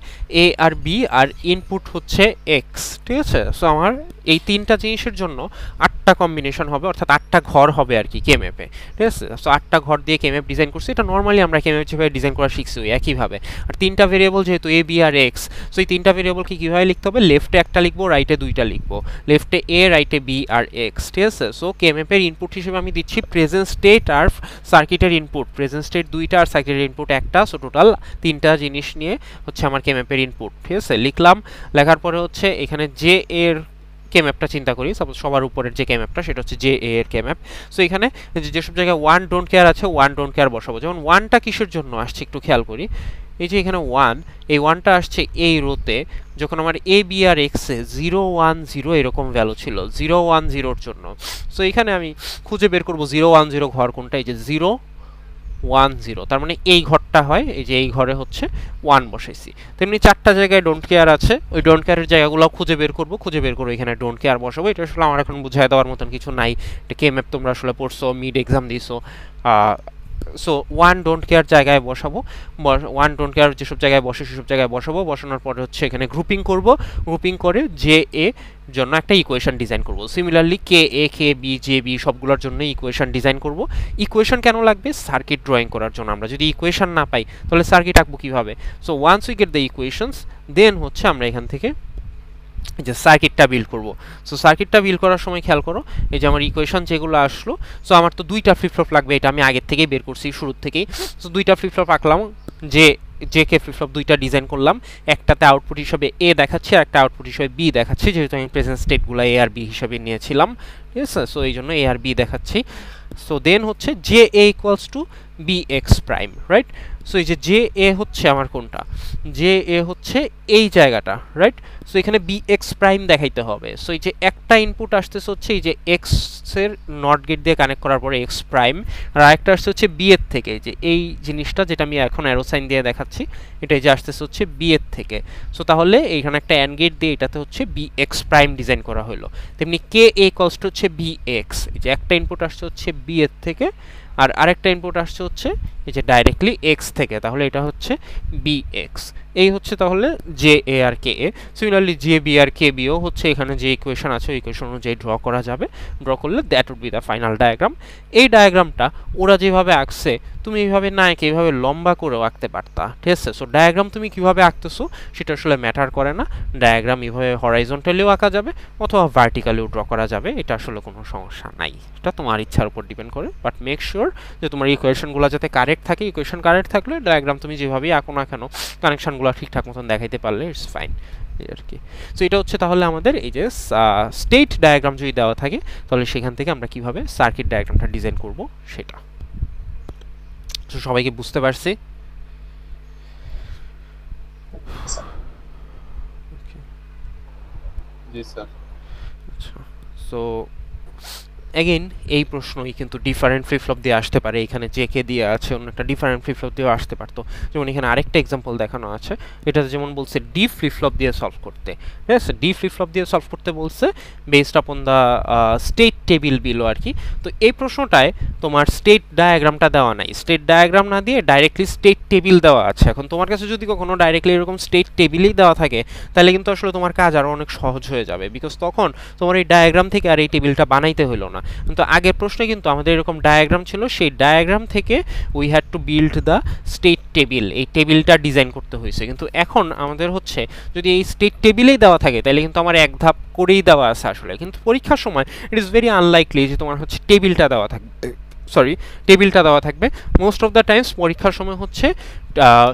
এ আর বি আর ইনপুট হচ্ছে এক্স, ঠিক আছে। সো আমার এই 3টা জিনিসের জন্য 8টা কম্বিনেশন হবে, অর্থাৎ 8টা ঘর হবে আর কি কে ম্যাপে, ঠিক আছে। সো 8টা ঘর দিয়ে কে ম্যাপ ডিজাইন করছি, এটা নর্মালি আমরা কে ম্যাপ যেভাবে ডিজাইন করা শিখছি ওই একইভাবে। আর 3টা ভেরিয়েবল যেহেতু A B R x, so এই 3টা ভেরিয়েবলকে কীভাবে লিখতে হবে? লেফটে একটা লিখবো, রাইটে 2টা লিখবো, লেফটে এ রাইটে বি আর এক্স, ঠিক আছে। সো কে ম্যাপের ইনপুট হিসেবে আমি দিচ্ছি প্রেজেন্ট স্টেট আর সার্কিটের ইনপুট, প্রেজেন্ট স্টেট 2টা আর সার্কিটের ইনপুট 1টা, সো টোটাল 3টা জিনিস নিয়ে হচ্ছে আমার কে ম্যাপের ইনপুট, ঠিক আছে। লিখলাম, লেখার পরে হচ্ছে এখানে জে এর কে ম্যাপটা চিন্তা করি, সাপোজ সবার উপরের যে কে ম্যাপটা সেটা হচ্ছে জে এ এর কে ম্যাপ। সো এখানে যেসব জায়গায় ওয়ান ডোন্ট কেয়ার আছে, ওয়ান ডোন্ট কেয়ার বসাবো। যেমন ওয়ানটা কিসের জন্য আসছে একটু খেয়াল করি, এই যে এখানে ওয়ান, এই ওয়ানটা আসছে এই রোতে যখন আমার এ বি আর এক্সে 0 1 0 এরকম ভ্যালু ছিল, 0 1 0-র জন্য। সো এখানে আমি খুঁজে বের করবো 0 1 0 ঘর কোনটা, এই যে 0 1 0, তার মানে এই ঘরটা হয়, এই যে এই ঘরে হচ্ছে 1 বসাইছি। তেমনি 4টা জায়গায় ডোন্ট কেয়ার আছে, ওই ডোন্ট কেয়ারের জায়গাগুলো খুঁজে বের করবো, এখানে ডোন্ট কেয়ার বসাবো। এটা আসলে আমার এখন বুঝাই দেওয়ার মতন কিছু নাই, এটা কে ম্যাপ তোমরা আসলে পড়ছো, মিড এক্সাম দিছো। সো 1 ডোন্ট কেয়ার জায়গায় বসাবো, 1 ডোন্ট কেয়ার যেসব জায়গায় বসে সেসব জায়গায় বসাবো। বসানোর পরে হচ্ছে এখানে গ্রুপিং করব, গ্রুপিং করে জে এ জন্য একটা ইকুয়েশন ডিজাইন করব। সিমিলারলি কে এ কে বি জে বি সবগুলোর জন্য ইকুয়েশন ডিজাইন করব। ইকুয়েশন কেন লাগবে? সার্কিট ড্রয়িং করার জন্য। আমরা যদি ইকুয়েশন না পাই তাহলে সার্কিট আঁকবো কিভাবে? So once we get the equations, then হচ্ছে আমরা এখান থেকে যে সার্কিটটা বিল্ড করব। সো সার্কিটটা বিল্ড করার সময় খেয়াল করো, এই যে আমার ইকুয়েশন যেগুলো আসলো, সো আমার তো 2টা ফ্লিপ ফ্লপ লাগবে, এটা আমি আগের থেকেই বের করছি শুরুর থেকেই। সো 2টা ফ্লিপ ফ্লপ আঁকলাম, যে কে ফ্লিপ ফ্লপ 2টা ডিজাইন করলাম, একটাতে আউটপুট হিসেবে এ দেখাচ্ছে আর একটা আউটপুট হিসেবে বি দেখাচ্ছে, যেহেতু আমি প্রেজেন্ট স্টেটগুলো এ আর বি হিসেবে নিয়েছিলাম, ঠিক আছে। সো এই জন্য এ আর বি দেখাচ্ছি। সো দেন হচ্ছে J A equals to B X prime, right. So এই যে এ হচ্ছে আমার কোনটা, জে এ হচ্ছে এই জায়গাটা, রাইট। সো এখানে বি এক্স প্রাইম দেখাইতে হবে। সো এই যে একটা ইনপুট আসতেছে হচ্ছে এই যে এক্স এর নট গেট দিয়ে কানেক্ট করার পরে এক্স প্রাইম, আর আরেকটা আসছে হচ্ছে বি এর থেকে, যে এই জিনিসটা যেটা আমি এখন অ্যারো সাইন দিয়ে দেখাচ্ছি, এটা যে আসতেছে হচ্ছে বি এর থেকে। সো তাহলে এইখানে একটা অ্যান্ড গেট দিয়ে এটাতে হচ্ছে বি এক্স প্রাইম ডিজাইন করা হলো। তেমনি কে এ কস্ট হচ্ছে বি এক্স, এই যে একটা ইনপুট আসছে হচ্ছে বি এর থেকে আর আরেকটা ইনপুট আসছে হচ্ছে এই যে ডাইরেক্টলি এক্স থেকে, তাহলে এটা হচ্ছে বি এক্স। এই হচ্ছে তাহলে জে এ আর K A. Similarly J B আর কে বিও হচ্ছে এখানে যে ইকুয়েশন আছে ওই ইকুয়েশন অনুযায়ী ড্র করা যাবে, ড্র করলে that would be the final diagram. এই ডায়াগ্রামটা ওরা যেভাবে আঁকছে তুমি এইভাবে না এঁকে এইভাবে লম্বা করেও আঁকতে পারতা, ঠিক আছে। সো ডায়াগ্রাম তুমি কিভাবে আঁকতেছো সেটা আসলে ম্যাটার করে না, ডায়াগ্রাম এইভাবে হরাইজন্টালিও আঁকা যাবে অথবা ভার্টিক্যালিও ড্র করা যাবে, এটা আসলে কোনো সমস্যা নাই, এটা তোমার ইচ্ছার উপর ডিপেন্ড করে। বাট মেক শিওর যে তোমার ইকুয়েশনগুলো যাতে কারেক্ট থাকে, ইকুয়েশন কারেক্ট থাকলে ডায়াগ্রাম তুমি যেভাবেই আঁকো না কেন কানেকশনগুলো ঠিকঠাক মতন দেখাইতে পারলে ইটস ফাইন আর কি। সো এটা হচ্ছে তাহলে আমাদের এই যে স্টেট ডায়াগ্রাম যদি দেওয়া থাকে তাহলে সেখান থেকে আমরা কিভাবে সার্কিট ডায়াগ্রামটা ডিজাইন করব সেটা। সো সবাইকে বুঝতে পারছি? জি স্যার। আচ্ছা, সো অ্যাগেন এই প্রশ্নই কিন্তু ডিফারেন্ট ফ্লিপ ফ্লপ দিয়ে আসতে পারে। এখানে যে কে দিয়ে আছে, অন্য একটা ডিফারেন্ট ফ্লিপ ফ্লপ দিয়েও আসতে পারতো। যেমন এখানে আরেকটা এক্সাম্পল দেখানো আছে, এটা যেমন বলছে ডি ফ্লিপ ফ্লপ দিয়ে সলভ করতে। ঠিক আছে, ডি ফ্লিপ ফ্লপ দিয়ে সলভ করতে বলছে based upon the state table below আর কি। তো এই প্রশ্নটায় তোমার স্টেট ডায়াগ্রামটা দেওয়া নাই, স্টেট ডায়াগ্রাম না দিয়ে ডাইরেক্টলি স্টেট টেবিল দেওয়া আছে। এখন তোমার কাছে যদি কখনো ডাইরেক্টলি এরকম স্টেট টেবিলই দেওয়া থাকে, তাহলে কিন্তু আসলে তোমার কাজ আরও অনেক সহজ হয়ে যাবে, বিকজ তখন তোমার এই ডায়াগ্রাম থেকে আর এই টেবিলটা বানাইতে হলো না। কিন্তু আগের প্রশ্নে কিন্তু আমাদের এরকম ডায়াগ্রাম ছিল, সেই ডায়াগ্রাম থেকে we had to build the state table, এই টেবিলটা ডিজাইন করতে হয়েছে। কিন্তু এখন আমাদের হচ্ছে যদি এই স্টেট টেবিলেই দেওয়া থাকে, তাহলে কিন্তু আমার এক ধাপ করেই দেওয়া আছে আসলে। কিন্তু পরীক্ষার সময় ইট ইজ ভেরি আনলাইকলি যে তোমার হচ্ছে টেবিলটা দেওয়া থাকবে, টেবিলটা দেওয়া থাকবে। মোস্ট অফ দ্য টাইমস পরীক্ষার সময় হচ্ছে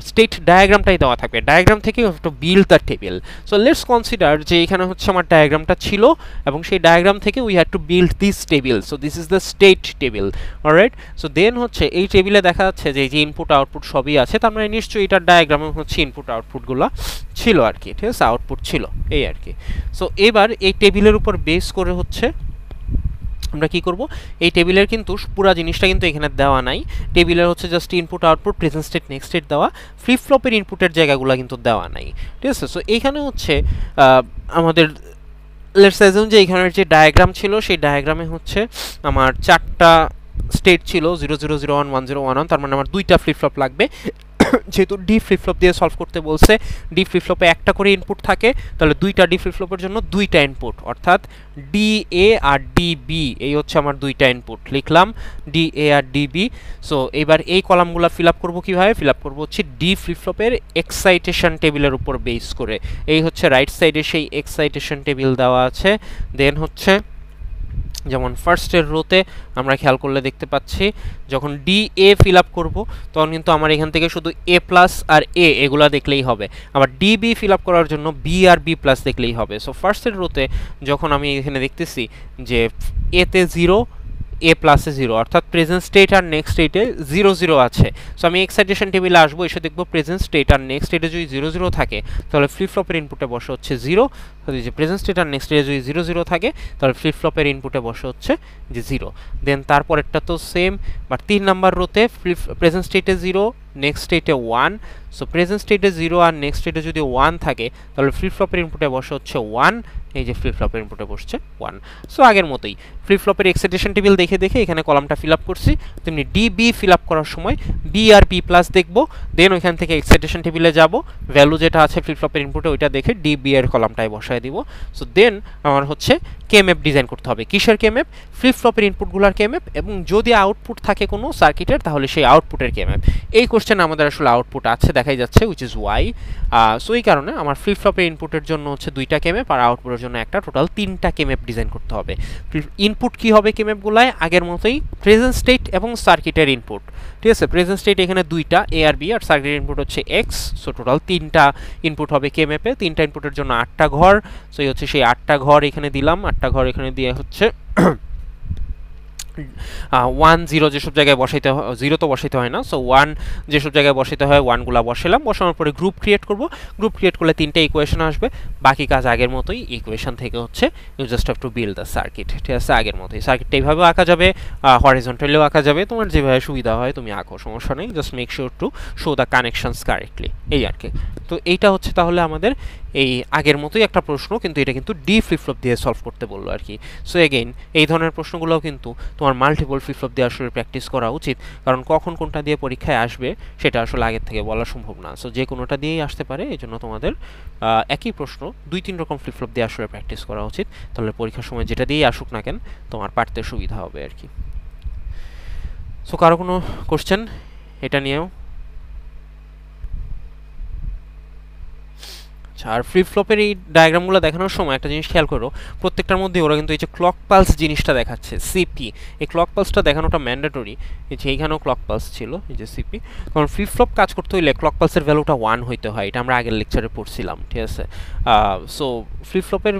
স্টেট ডায়াগ্রামটাই দেওয়া থাকবে, ডায়াগ্রাম থেকে you have to build the table. So let's consider যে এখানে হচ্ছে আমার ডায়াগ্রামটা ছিল এবং সেই ডায়াগ্রাম থেকে we had to build this table. So this is the state table, alright. So then হচ্ছে এই টেবিলে দেখা যাচ্ছে যে যে ইনপুট আউটপুট সবই আছে, তার মানে নিশ্চয়ই এটার ডায়াগ্রামে হচ্ছে ইনপুট আউটপুটগুলো ছিল আর কি, ঠিক আছে, আউটপুট ছিল এই আর কি। সো এবার এই টেবিলের উপর বেস করে হচ্ছে আমরা কি করব, এই টেবিলের কিন্তু পুরো জিনিসটা কিন্তু এখানে দেওয়া নাই, টেবিলের হচ্ছে just input output present state next state দেওয়া, ফ্লিপ ফ্লপের ইনপুটের জায়গাগুলো কিন্তু দেওয়া নাই, ঠিক আছে। সো এইখানে হচ্ছে আমাদের লেটস অ্যাজিউম যে এখানের যে ডায়াগ্রাম ছিল সেই ডায়াগ্রামে হচ্ছে আমার 4টা স্টেট ছিল 0 0 0 1 1 0 1 1, তার মানে আমার 2টা ফ্লিপ ফ্লপ লাগবে। যেহেতু ডি ফ্লিপ ফ্লপ দিয়ে সলভ করতে বলছে, ডি ফ্লিপ ফ্লপে একটা করে ইনপুট থাকে, তাহলে 2টা ডি ফ্লিপ ফ্লপের জন্য 2টা ইনপুট, অর্থাৎ ডি এ আর ডি বি, এই হচ্ছে আমার 2টা ইনপুট, লিখলাম ডি এ আর ডি বি। সো এবার এই কলামগুলো ফিল আপ করবো কীভাবে, ফিল আপ করবো হচ্ছে ডি ফ্লিপ ফ্লপের এক্সাইটেশন টেবিলের উপর বেস করে। এই হচ্ছে রাইট সাইডে সেই এক্সাইটেশন টেবিল দেওয়া আছে। দেন হচ্ছে যেমন ফার্স্টের রোতে আমরা খেয়াল করলে দেখতে পাচ্ছি যখন ডি এ ফিল আপ করবো তখন কিন্তু আমার এখান থেকে শুধু এ প্লাস আর এ এগুলা দেখলেই হবে, আবার ডি বি ফিল আপ করার জন্য বি আর বি প্লাস দেখলেই হবে। সো ফার্স্টের রোতে যখন আমি এখানে দেখতেছি যে এতে 0 এ প্লাসে 0, অর্থাৎ প্রেজেন্ট স্টেট আর নেক্সট স্টেটে 0 0 আছে। সো আমি এক্সাইটেশন টেবিলে আসবো, এসে দেখবো প্রেজেন্ট স্টেট আর নেক্সট স্টেটে যদি 0 0 থাকে তাহলে ফ্লিপ ফ্লপের ইনপুটে বসে হচ্ছে 0, যে প্রেজেন্ট স্টেট আর নেক্সট স্টেটে যদি 0 0 থাকে তাহলে ফ্লিপ ফ্লপের ইনপুটে বসে হচ্ছে যে 0। দেন তারপরেরটা তো সেম, বাট 3 নাম্বার রোতে প্রেজেন্ট স্টেটে 0 নেক্সট স্টেটে 1। সো প্রেজেন্ট স্টেটে 0 আর নেক্সট স্টেটে যদি 1 থাকে তাহলে ফ্লিপ ফ্লপের ইনপুটে বসে হচ্ছে 1, এই যে ফ্লিপ ফ্লপের ইনপুটে বসছে 1। সো আগের মতোই ফ্লিপ ফ্লপের এক্সাইটেশন টেবিল দেখে দেখে এখানে কলামটা ফিল আপ করছি, তেমনি ডি বি ফিল আপ করার সময় বি আর বি প্লাস দেখবো, দেন ওইখান থেকে এক্সাইটেশন টেবিলে যাব, ভ্যালু যেটা আছে ফ্লিপ ফ্লপের ইনপুটে ওইটা দেখে ডি বি এর কলামটায় বসায় দিব। সো দেন আমার হচ্ছে কেএমএফ ডিজাইন করতে হবে। কিসের কেএমএফ? ফ্লিপ ফ্লপের ইনপুটগুলোর কেএমএফ, এবং যদি আউটপুট থাকে কোনো সার্কিটের তাহলে সেই আউটপুটের কেএমএফ। এই কোশ্চেনে আমাদের আসলে আউটপুট আছে দেখাই যাচ্ছে, উইচ ইজ ওয়াই। সো এই কারণে আমার ফ্লিপ ফ্লপের ইনপুটের জন্য হচ্ছে 2টা কেএমএফ আর আউটপুটের জন্য একটা, টোটাল 3টা কেএমএফ ডিজাইন করতে হবে। ইনপুট কি হবে কেএমএফগুলায়? আগের মতোই প্রেজেন্ট স্টেট এবং সার্কিটের ইনপুট, ঠিক আছে। প্রেজেন্ট স্টেট এখানে 2টা এ আর বি, আর সার্কিটের ইনপুট হচ্ছে এক্স। সো টোটাল 3টা ইনপুট হবে কেএমএফে, 3টা ইনপুটের জন্য 8টা ঘর। সো এই হচ্ছে সেই 8টা ঘর এখানে দিলাম, 8টা ঘর এখানে দিয়ে হচ্ছে 1 0 যেসব জায়গায় বসাইতে হয়, 0 তো বসাইতে হয় না, সো 1 যেসব জায়গায় বসাইতে হয় 1গুলা বসালাম। বসানোর পরে গ্রুপ ক্রিয়েট করব, গ্রুপ ক্রিয়েট করলে 3টা ইকুয়েশন আসবে, বাকি কাজ আগের মতোই। ইকুয়েশন থেকে হচ্ছে you just have to build the circuit, ঠিক আছে, আগের মতোই। সার্কিটটা এইভাবেও আঁকা যাবে, হরিজন্টালিও আঁকা যাবে, তোমার যেভাবে সুবিধা হয় তুমি আঁকো, সমস্যা নেই। Just make sure to show the connections correctly, এই আর কি। তো এইটা হচ্ছে তাহলে আমাদের এই আগের মতোই একটা প্রশ্ন, কিন্তু এটা কিন্তু ডি ফ্লিপ ফ্লপ দিয়ে সলভ করতে বললো আর কি। সো এগেইন এই ধরনের প্রশ্নগুলোও কিন্তু তোমার মাল্টিপল ফ্লিপ ফ্লপ দিয়ে আসলে প্র্যাকটিস করা উচিত, কারণ কখন কোনটা দিয়ে পরীক্ষায় আসবে সেটা আসলে আগের থেকে বলা সম্ভব না। সো যে কোনোটা দিয়েই আসতে পারে, এই জন্য তোমাদের একই প্রশ্ন 2-3 রকম ফ্লিপ ফ্লপ দিয়ে আসলে প্র্যাকটিস করা উচিত, তাহলে পরীক্ষার সময় যেটা দিয়েই আসুক না কেন তোমার পারতে সুবিধা হবে আর কি। সো কারো কোনো কোশ্চেন এটা নিয়েও? আর ফ্লিপ ফ্লপের এই ডায়াগ্রামগুলো দেখানোর সময় একটা জিনিস খেয়াল করো, প্রত্যেকটার মধ্যে ওরা কিন্তু এই যে ক্লক পালস জিনিসটা দেখাচ্ছে, সিপি, এই ক্লক পালসটা দেখানোটা ম্যান্ডেটরি। এই যে এইখানেও ক্লক পালস ছিল, এই যে সিপি, কারণ ফ্লিপ ফ্লপ কাজ করতে হইলে ক্লক পালসের ভ্যালুটা 1 হইতে হয়, এটা আমরা আগের লেকচারে পড়ছিলাম, ঠিক আছে। সো ফ্লিপ ফ্লপের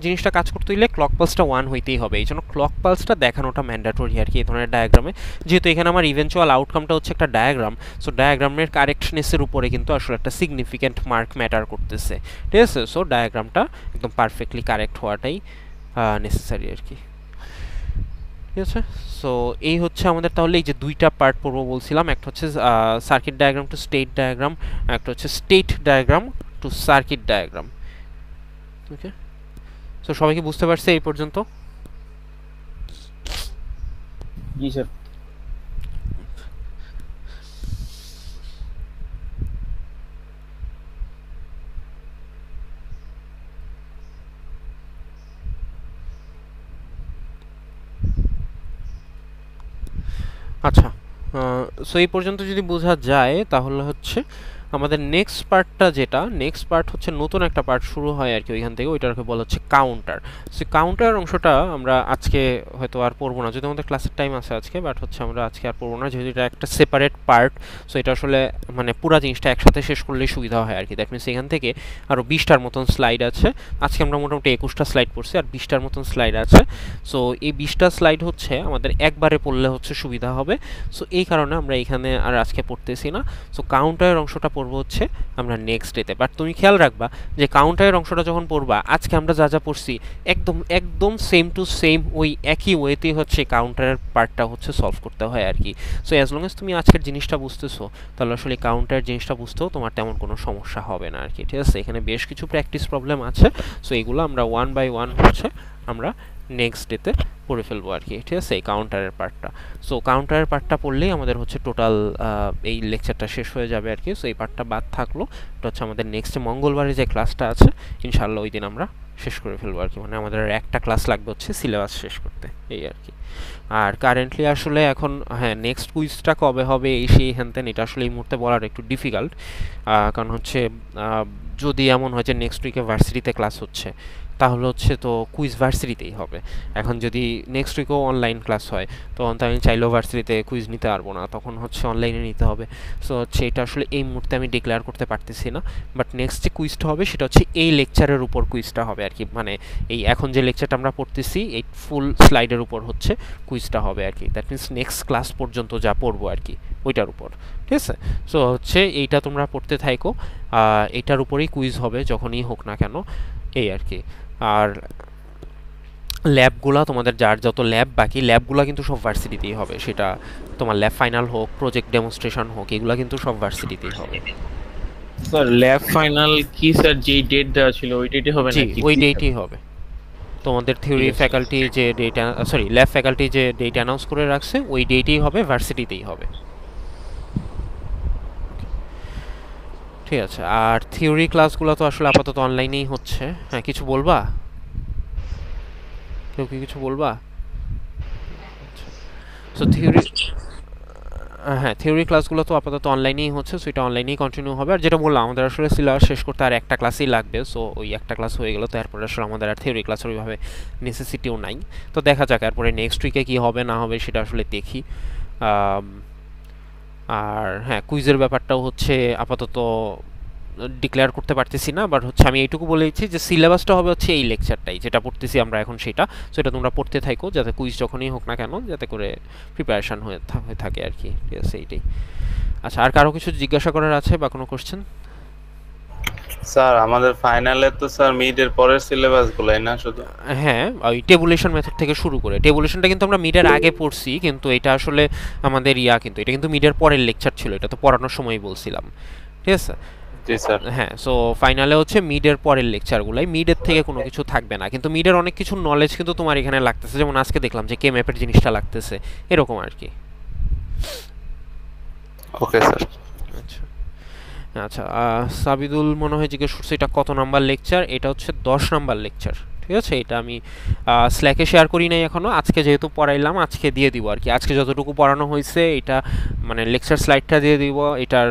জিনিসটা কাজ করতে হইলে ক্লক পালসটা 1 হইতেই হবে, এই জন্য ক্লক পালসটা দেখানোটা ম্যান্ডেটরি আর কি এই ধরনের ডায়াগ্রামে। যেহেতু এখানে আমার ইভেনচুয়াল আউটকামটা হচ্ছে একটা ডায়াগ্রাম, সো ডায়াগ্রামের কারেক্টনেসের উপরে কিন্তু আসলে একটা সিগনিফিক্যান্ট মার্ক ম্যাটার করতেছে, ঠিক আছে। সো ডায়াগ্রামটা একদম পারফেক্টলি কারেক্ট হওয়াটাই নেসেসারি আর কি, ঠিক ঠিক আছে। সো এই হচ্ছে আমাদের তাহলে এই যে দুইটা পার্ট পড়বো বলছিলাম, একটা হচ্ছে circuit diagram to state diagram, একটা হচ্ছে state diagram to circuit diagram. Okay, so সবাই কি বুঝতে পারছে এই পর্যন্ত? জি স্যার। আচ্ছা, সো এই পর্যন্ত যদি বোঝা যায় তাহলে হচ্ছে আমাদের নেক্সট পার্ট হচ্ছে নতুন একটা পার্ট শুরু হয় আর কি ওইখান থেকে, ওইটাকে বলা হচ্ছে কাউন্টার। সো কাউন্টার অংশটা আমরা আজকে হয়তো আর পড়বো না, যদি আমাদের ক্লাসের টাইম আছে আজকে, বাট হচ্ছে আমরা আজকে আর পড়বো না যেহেতু এটা একটা সেপারেট পার্ট। সো এটা আসলে মানে পুরো জিনিসটা একসাথে শেষ করলেই সুবিধা হয় আর কি। দ্যাট মিনস এখান থেকে আরও 20টার মতন স্লাইড আছে, আজকে আমরা মোটামুটি 21টা স্লাইড পড়ছি, আর 20টার মতন স্লাইড আছে। সো এই 20টা স্লাইড হচ্ছে আমাদের একবারে পড়লে হচ্ছে সুবিধা হবে। সো এই কারণে আমরা এখানে আর আজকে পড়তেছি না। সো কাউন্টারের অংশটা পড়বো হচ্ছে আমরা নেক্সট ডেতে। বাট তুমি খেয়াল রাখবা যে কাউন্টারের অংশটা যখন পড়বা, আজকে আমরা যা যা পড়ছি একদম একদম সেম টু সেম ওই একই ওয়েতেই হচ্ছে কাউন্টারের পার্টটা হচ্ছে সলভ করতে হয় আর কি। সো অ্যাজ লং এজ তুমি আজকের জিনিসটা বুঝতেছো, তাহলে আসলে কাউন্টারের জিনিসটা বুঝতেও তোমার তেমন কোনো সমস্যা হবে না আর কি। ঠিক আছে, এখানে বেশ কিছু প্র্যাকটিস প্রবলেম আছে। সো এগুলো আমরা ওয়ান বাই ওয়ান হচ্ছে আমরা নেক্সট ডেতে পড়ে ফেলবো আর কি। ঠিক আছে, এই কাউন্টারের পার্টটা। সো কাউন্টারের পার্টটা পড়লেই আমাদের হচ্ছে টোটাল এই লেকচারটা শেষ হয়ে যাবে আর কি। সো এই পার্টটা বাদ থাকলো, এটা হচ্ছে আমাদের নেক্সট মঙ্গলবারে যে ক্লাসটা আছে ইনশাআল্লাহ ওই দিন আমরা শেষ করে ফেলবো আর কি। মানে আমাদের একটা ক্লাস লাগবে হচ্ছে সিলেবাস শেষ করতে, এই আর কি। আর কারেন্টলি আসলে এখন হ্যাঁ নেক্সট কুইজটা কবে হবে এই সেই হ্যানতেন, এটা আসলে এই মুহূর্তে বলার একটু ডিফিকাল্ট। কারণ হচ্ছে যদি এমন হয় যে নেক্সট উইকে ভার্সিটিতে ক্লাস হচ্ছে, তাহলে হচ্ছে তো কুইজ ভার্সিটিতেই হবে। এখন যদি নেক্সট উইকেও অনলাইন ক্লাস হয়, তখন তো আমি চাইলেও ভার্সিটিতে কুইজ নিতে পারবো না, তখন হচ্ছে অনলাইনে নিতে হবে। সো হচ্ছে এটা আসলে এই মুহূর্তে আমি ডিক্লেয়ার করতে পারতেছি না। বাট নেক্সট যে কুইজটা হবে সেটা হচ্ছে এই লেকচারের উপর কুইজটা হবে আর কি। মানে এই এখন যে লেকচারটা আমরা পড়তেছি এই ফুল স্লাইডের উপর হচ্ছে কুইজটা হবে আর কি। দ্যাট মিনস নেক্সট ক্লাস পর্যন্ত যা পড়বো আর কি ওইটার উপর। ঠিক আছে, সো হচ্ছে এইটা তোমরা পড়তে থাইকো, এটার উপরেই কুইজ হবে যখনই হোক না কেন, এই আর কি। আর ল্যাবগুলা তোমাদের যার যত ল্যাব বাকি ল্যাবগুলা কিন্তু সব ভার্সিটিতেই হবে, সেটা তোমার ল্যাব ফাইনাল হোক, প্রজেক্ট ডেমনস্ট্রেশন হোক, এগুলা কিন্তু সব ভার্সিটিতেই হবে। স্যার ল্যাব ফাইনাল কি স্যার যেই ডেট দেওয়া ছিল ওই ডেটে হবে জি, নাকি? ওই ডেটই হবে। তোমাদের থিওরি ফ্যাকাল্টি যে ডেট ল্যাব ফ্যাকাল্টি যে ডেট অ্যানাউন্স করে রাখছে ওই ডেটেই হবে, ভার্সিটিতেই হবে। ঠিক আছে, আর থিওরি ক্লাসগুলো তো আসলে আপাতত অনলাইনেই হচ্ছে। হ্যাঁ, কিছু বলবা? কেউ কি কিছু বলবা? সো থিওরি, হ্যাঁ থিওরি ক্লাসগুলো তো আপাতত অনলাইনেই হচ্ছে, সো এটা অনলাইনেই কন্টিনিউ হবে। আর যেটা বললাম আমাদের আসলে সিলেবাস শেষ করতে আর একটা ক্লাসই লাগবে। সো ওই একটা ক্লাস হয়ে গেল, তারপরে আসলে আমাদের আর থিওরি ক্লাসের ওইভাবে নেসেসিটিও নাই। তো দেখা যাক এরপরে নেক্সট উইকে কী হবে না হবে সেটা আসলে দেখি। আর হ্যাঁ কুইজের ব্যাপারটাও হচ্ছে আপাতত ডিক্লেয়ার করতে পারতেছি না, বাট হচ্ছে আমি এইটুকু বলে দিচ্ছি যে সিলেবাসটা হবে হচ্ছে এই লেকচারটাই যেটা পড়তেছি আমরা এখন সেটা। সো এটা তোমরা পড়তে থাকো যাতে কুইজ যখনই হোক না কেন যাতে করে প্রিপারেশান হয়ে থাকে আর কি। ঠিক আছে, এইটাই। আচ্ছা, আর কারো কিছু জিজ্ঞাসা করার আছে বা কোনো কোশ্চেন? স্যার আমাদের ফাইনালে তো স্যার মিডের পরের সিলেবাস গুলাই না শুধু? হ্যাঁ, ওই টেবুলেশন মেথড থেকে শুরু করে, টেবুলেশনটা কিন্তু আমরা মিডের আগে পড়ছি, কিন্তু এটা আসলে আমাদের কিন্তু এটা কিন্তু মিডের পরের লেকচার ছিল, এটা তো পড়ানোর সময়ই বলছিলাম। ঠিক আছে, জি স্যার। হ্যাঁ। সো ফাইনালে হচ্ছে মিডের পরের লেকচারগুলাই, মিডের থেকে কোনো কিছু থাকবে না, কিন্তু মিডের অনেক কিছু নলেজ কিন্তু তোমার এখানে লাগতেছে, যেমন আজকে দেখলাম যে কে ম্যাপের জিনিসটা লাগতেছে, এরকম আর কি। Okay sir. আচ্ছা আচ্ছা, সাবিদুল মনে হয় জিজ্ঞেস করছে এটা কত নাম্বার লেকচার। এটা হচ্ছে 10 নাম্বার লেকচার। ঠিক আছে, এটা আমি স্ল্যাকে শেয়ার করি নাই এখনও, আজকে যেহেতু পড়াইলাম আজকে দিয়ে দিব আর কি। আজকে যতটুকু পড়ানো হয়েছে এটা মানে লেকচার স্লাইডটা দিয়ে দিব, এটার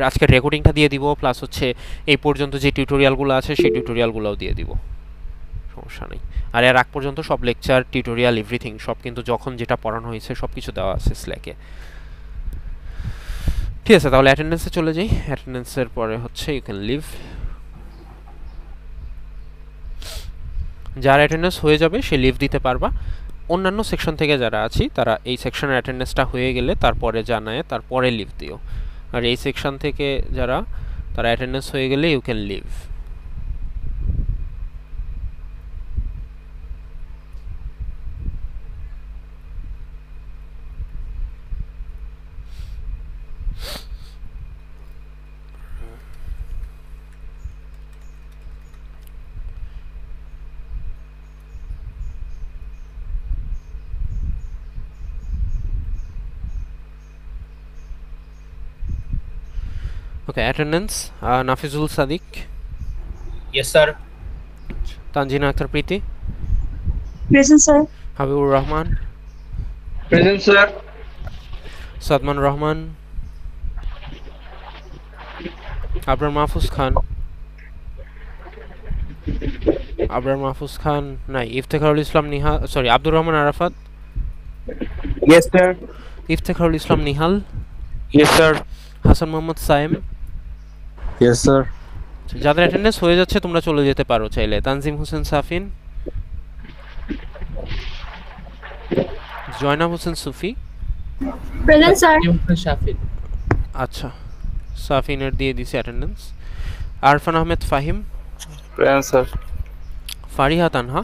আজকের রেকর্ডিংটা দিয়ে দিব, প্লাস হচ্ছে এই পর্যন্ত যে টিউটোরিয়ালগুলো আছে সেই টিউটোরিয়ালগুলোও দিয়ে দিব, সমস্যা নেই। আর এর আগ পর্যন্ত সব লেকচার টিউটোরিয়াল এভরিথিং সব কিন্তু যখন যেটা পড়ানো হয়েছে সব কিছু দেওয়া আছে স্ল্যাকে। ঠিক আছে, তাহলে অ্যাটেন্ডেন্সে চলে যাই। অ্যাটেন্ডেন্সের পরে হচ্ছে ইউ ক্যান লিভ। যার অ্যাটেন্ডেন্স হয়ে যাবে সে লিভ দিতে পারবা। অন্যান্য সেকশন থেকে যারা আছি তারা এই সেকশনের অ্যাটেন্ডেন্সটা হয়ে গেলে তারপরে জানায় তারপরে লিভ দিও। আর এই সেকশন থেকে যারা তারা অ্যাটেন্ডেন্স হয়ে গেলে you can leave. Okay, attendance Nafizul Sadik, Yes, sir. Tanjina Akter Priti, Present, sir. Habibur Rahman, Present, sir. Sadman Rahman, Abrar Mahfuz Khan, নাই। Iftekharul Islam Nihal, sorry, Abdur Rahman Arafat, Yes, sir. Iftekharul Islam Nihal, Yes, sir. Hasan Mohammad Sayem. Yes, sir. যাদের অ্যাটেন্ডেন্স হয়ে যাচ্ছে তোমরা চলে যেতে পারো চাইলে। তানজিম হোসেন সাফিন, জয়নাব হোসেন সুফি, Present, sir. আচ্ছা সাফিনের দিয়ে দিছি attendance. Arfan Ahmed Fahim, present sir. Fariha Tanha,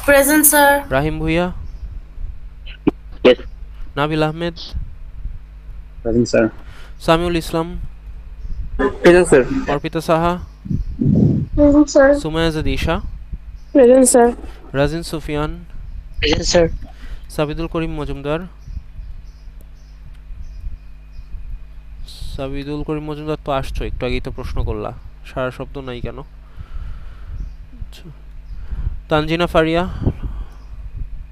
Present, sir. Rahim Bhuiya, Yes. Nabil Ahmed, Present, sir. Samiul Islam, Present, sir. Arpita Saha, Present, sir. সুমায়াজাদ Isha, Present, sir. Rajin Sufian, Present, sir. Sabidul Karim Majumdar, তো আসছো, একটু আগেই তো প্রশ্ন করলা, সারা শব্দ নাই কেন? আচ্ছা। Tanzina Faria,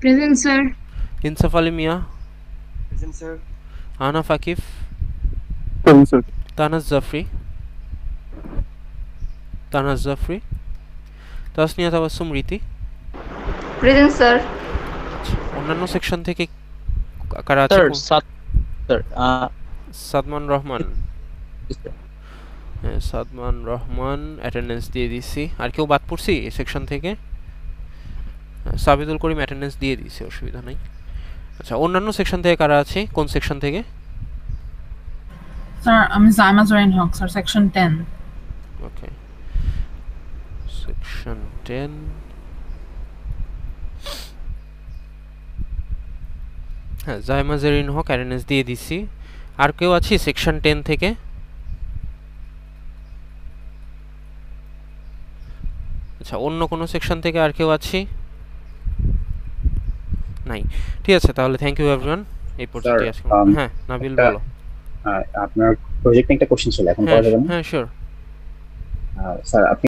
Present, sir. ইনসাফ আলী মিয়া, Present, sir. আনা ফাকিফ, Present, sir. তানাজ জাফরি, তাসনিয়া তাবাসসুম রীতি। Present, sir. অন্যান্য সেকশন থেকে কারা আছে? Sir. সাদমান রহমান, হ্যাঁ সাদমান রহমান অ্যাটেন্ডেন্স দিয়ে দিছি। আর কেউ বাদ পড়ছি এই সেকশন থেকে? সাবিদুল করিম অ্যাটেন্ডেন্স দিয়ে দিছি, অসুবিধা নাই। আচ্ছা, অন্যান্য সেকশন থেকে কারা আছে? কোন সেকশন থেকে? Sir, I'm Zaima Zorin Hawk, sir, section 10. Okay, section 10। হ্যাঁ, জাইমা জেরিন হক অ্যাটেন্ডেন্স দিয়ে দিছি। আর কেউ আছে সেকশন 10 থেকে? আচ্ছা, অন্য কোনো সেকশন থেকে আর কেউ আছে? নাই। ঠিক আছে, তাহলে থ্যাংক ইউ এভরিওয়ান। এই পর্যন্ত আজকে। হ্যাঁ নাবিল বলো। আপনার প্রজেক্ট একটা কোশ্চেন ছিল, এখন করা যাবে না? হ্যাঁ শিওর। স্যার আপনি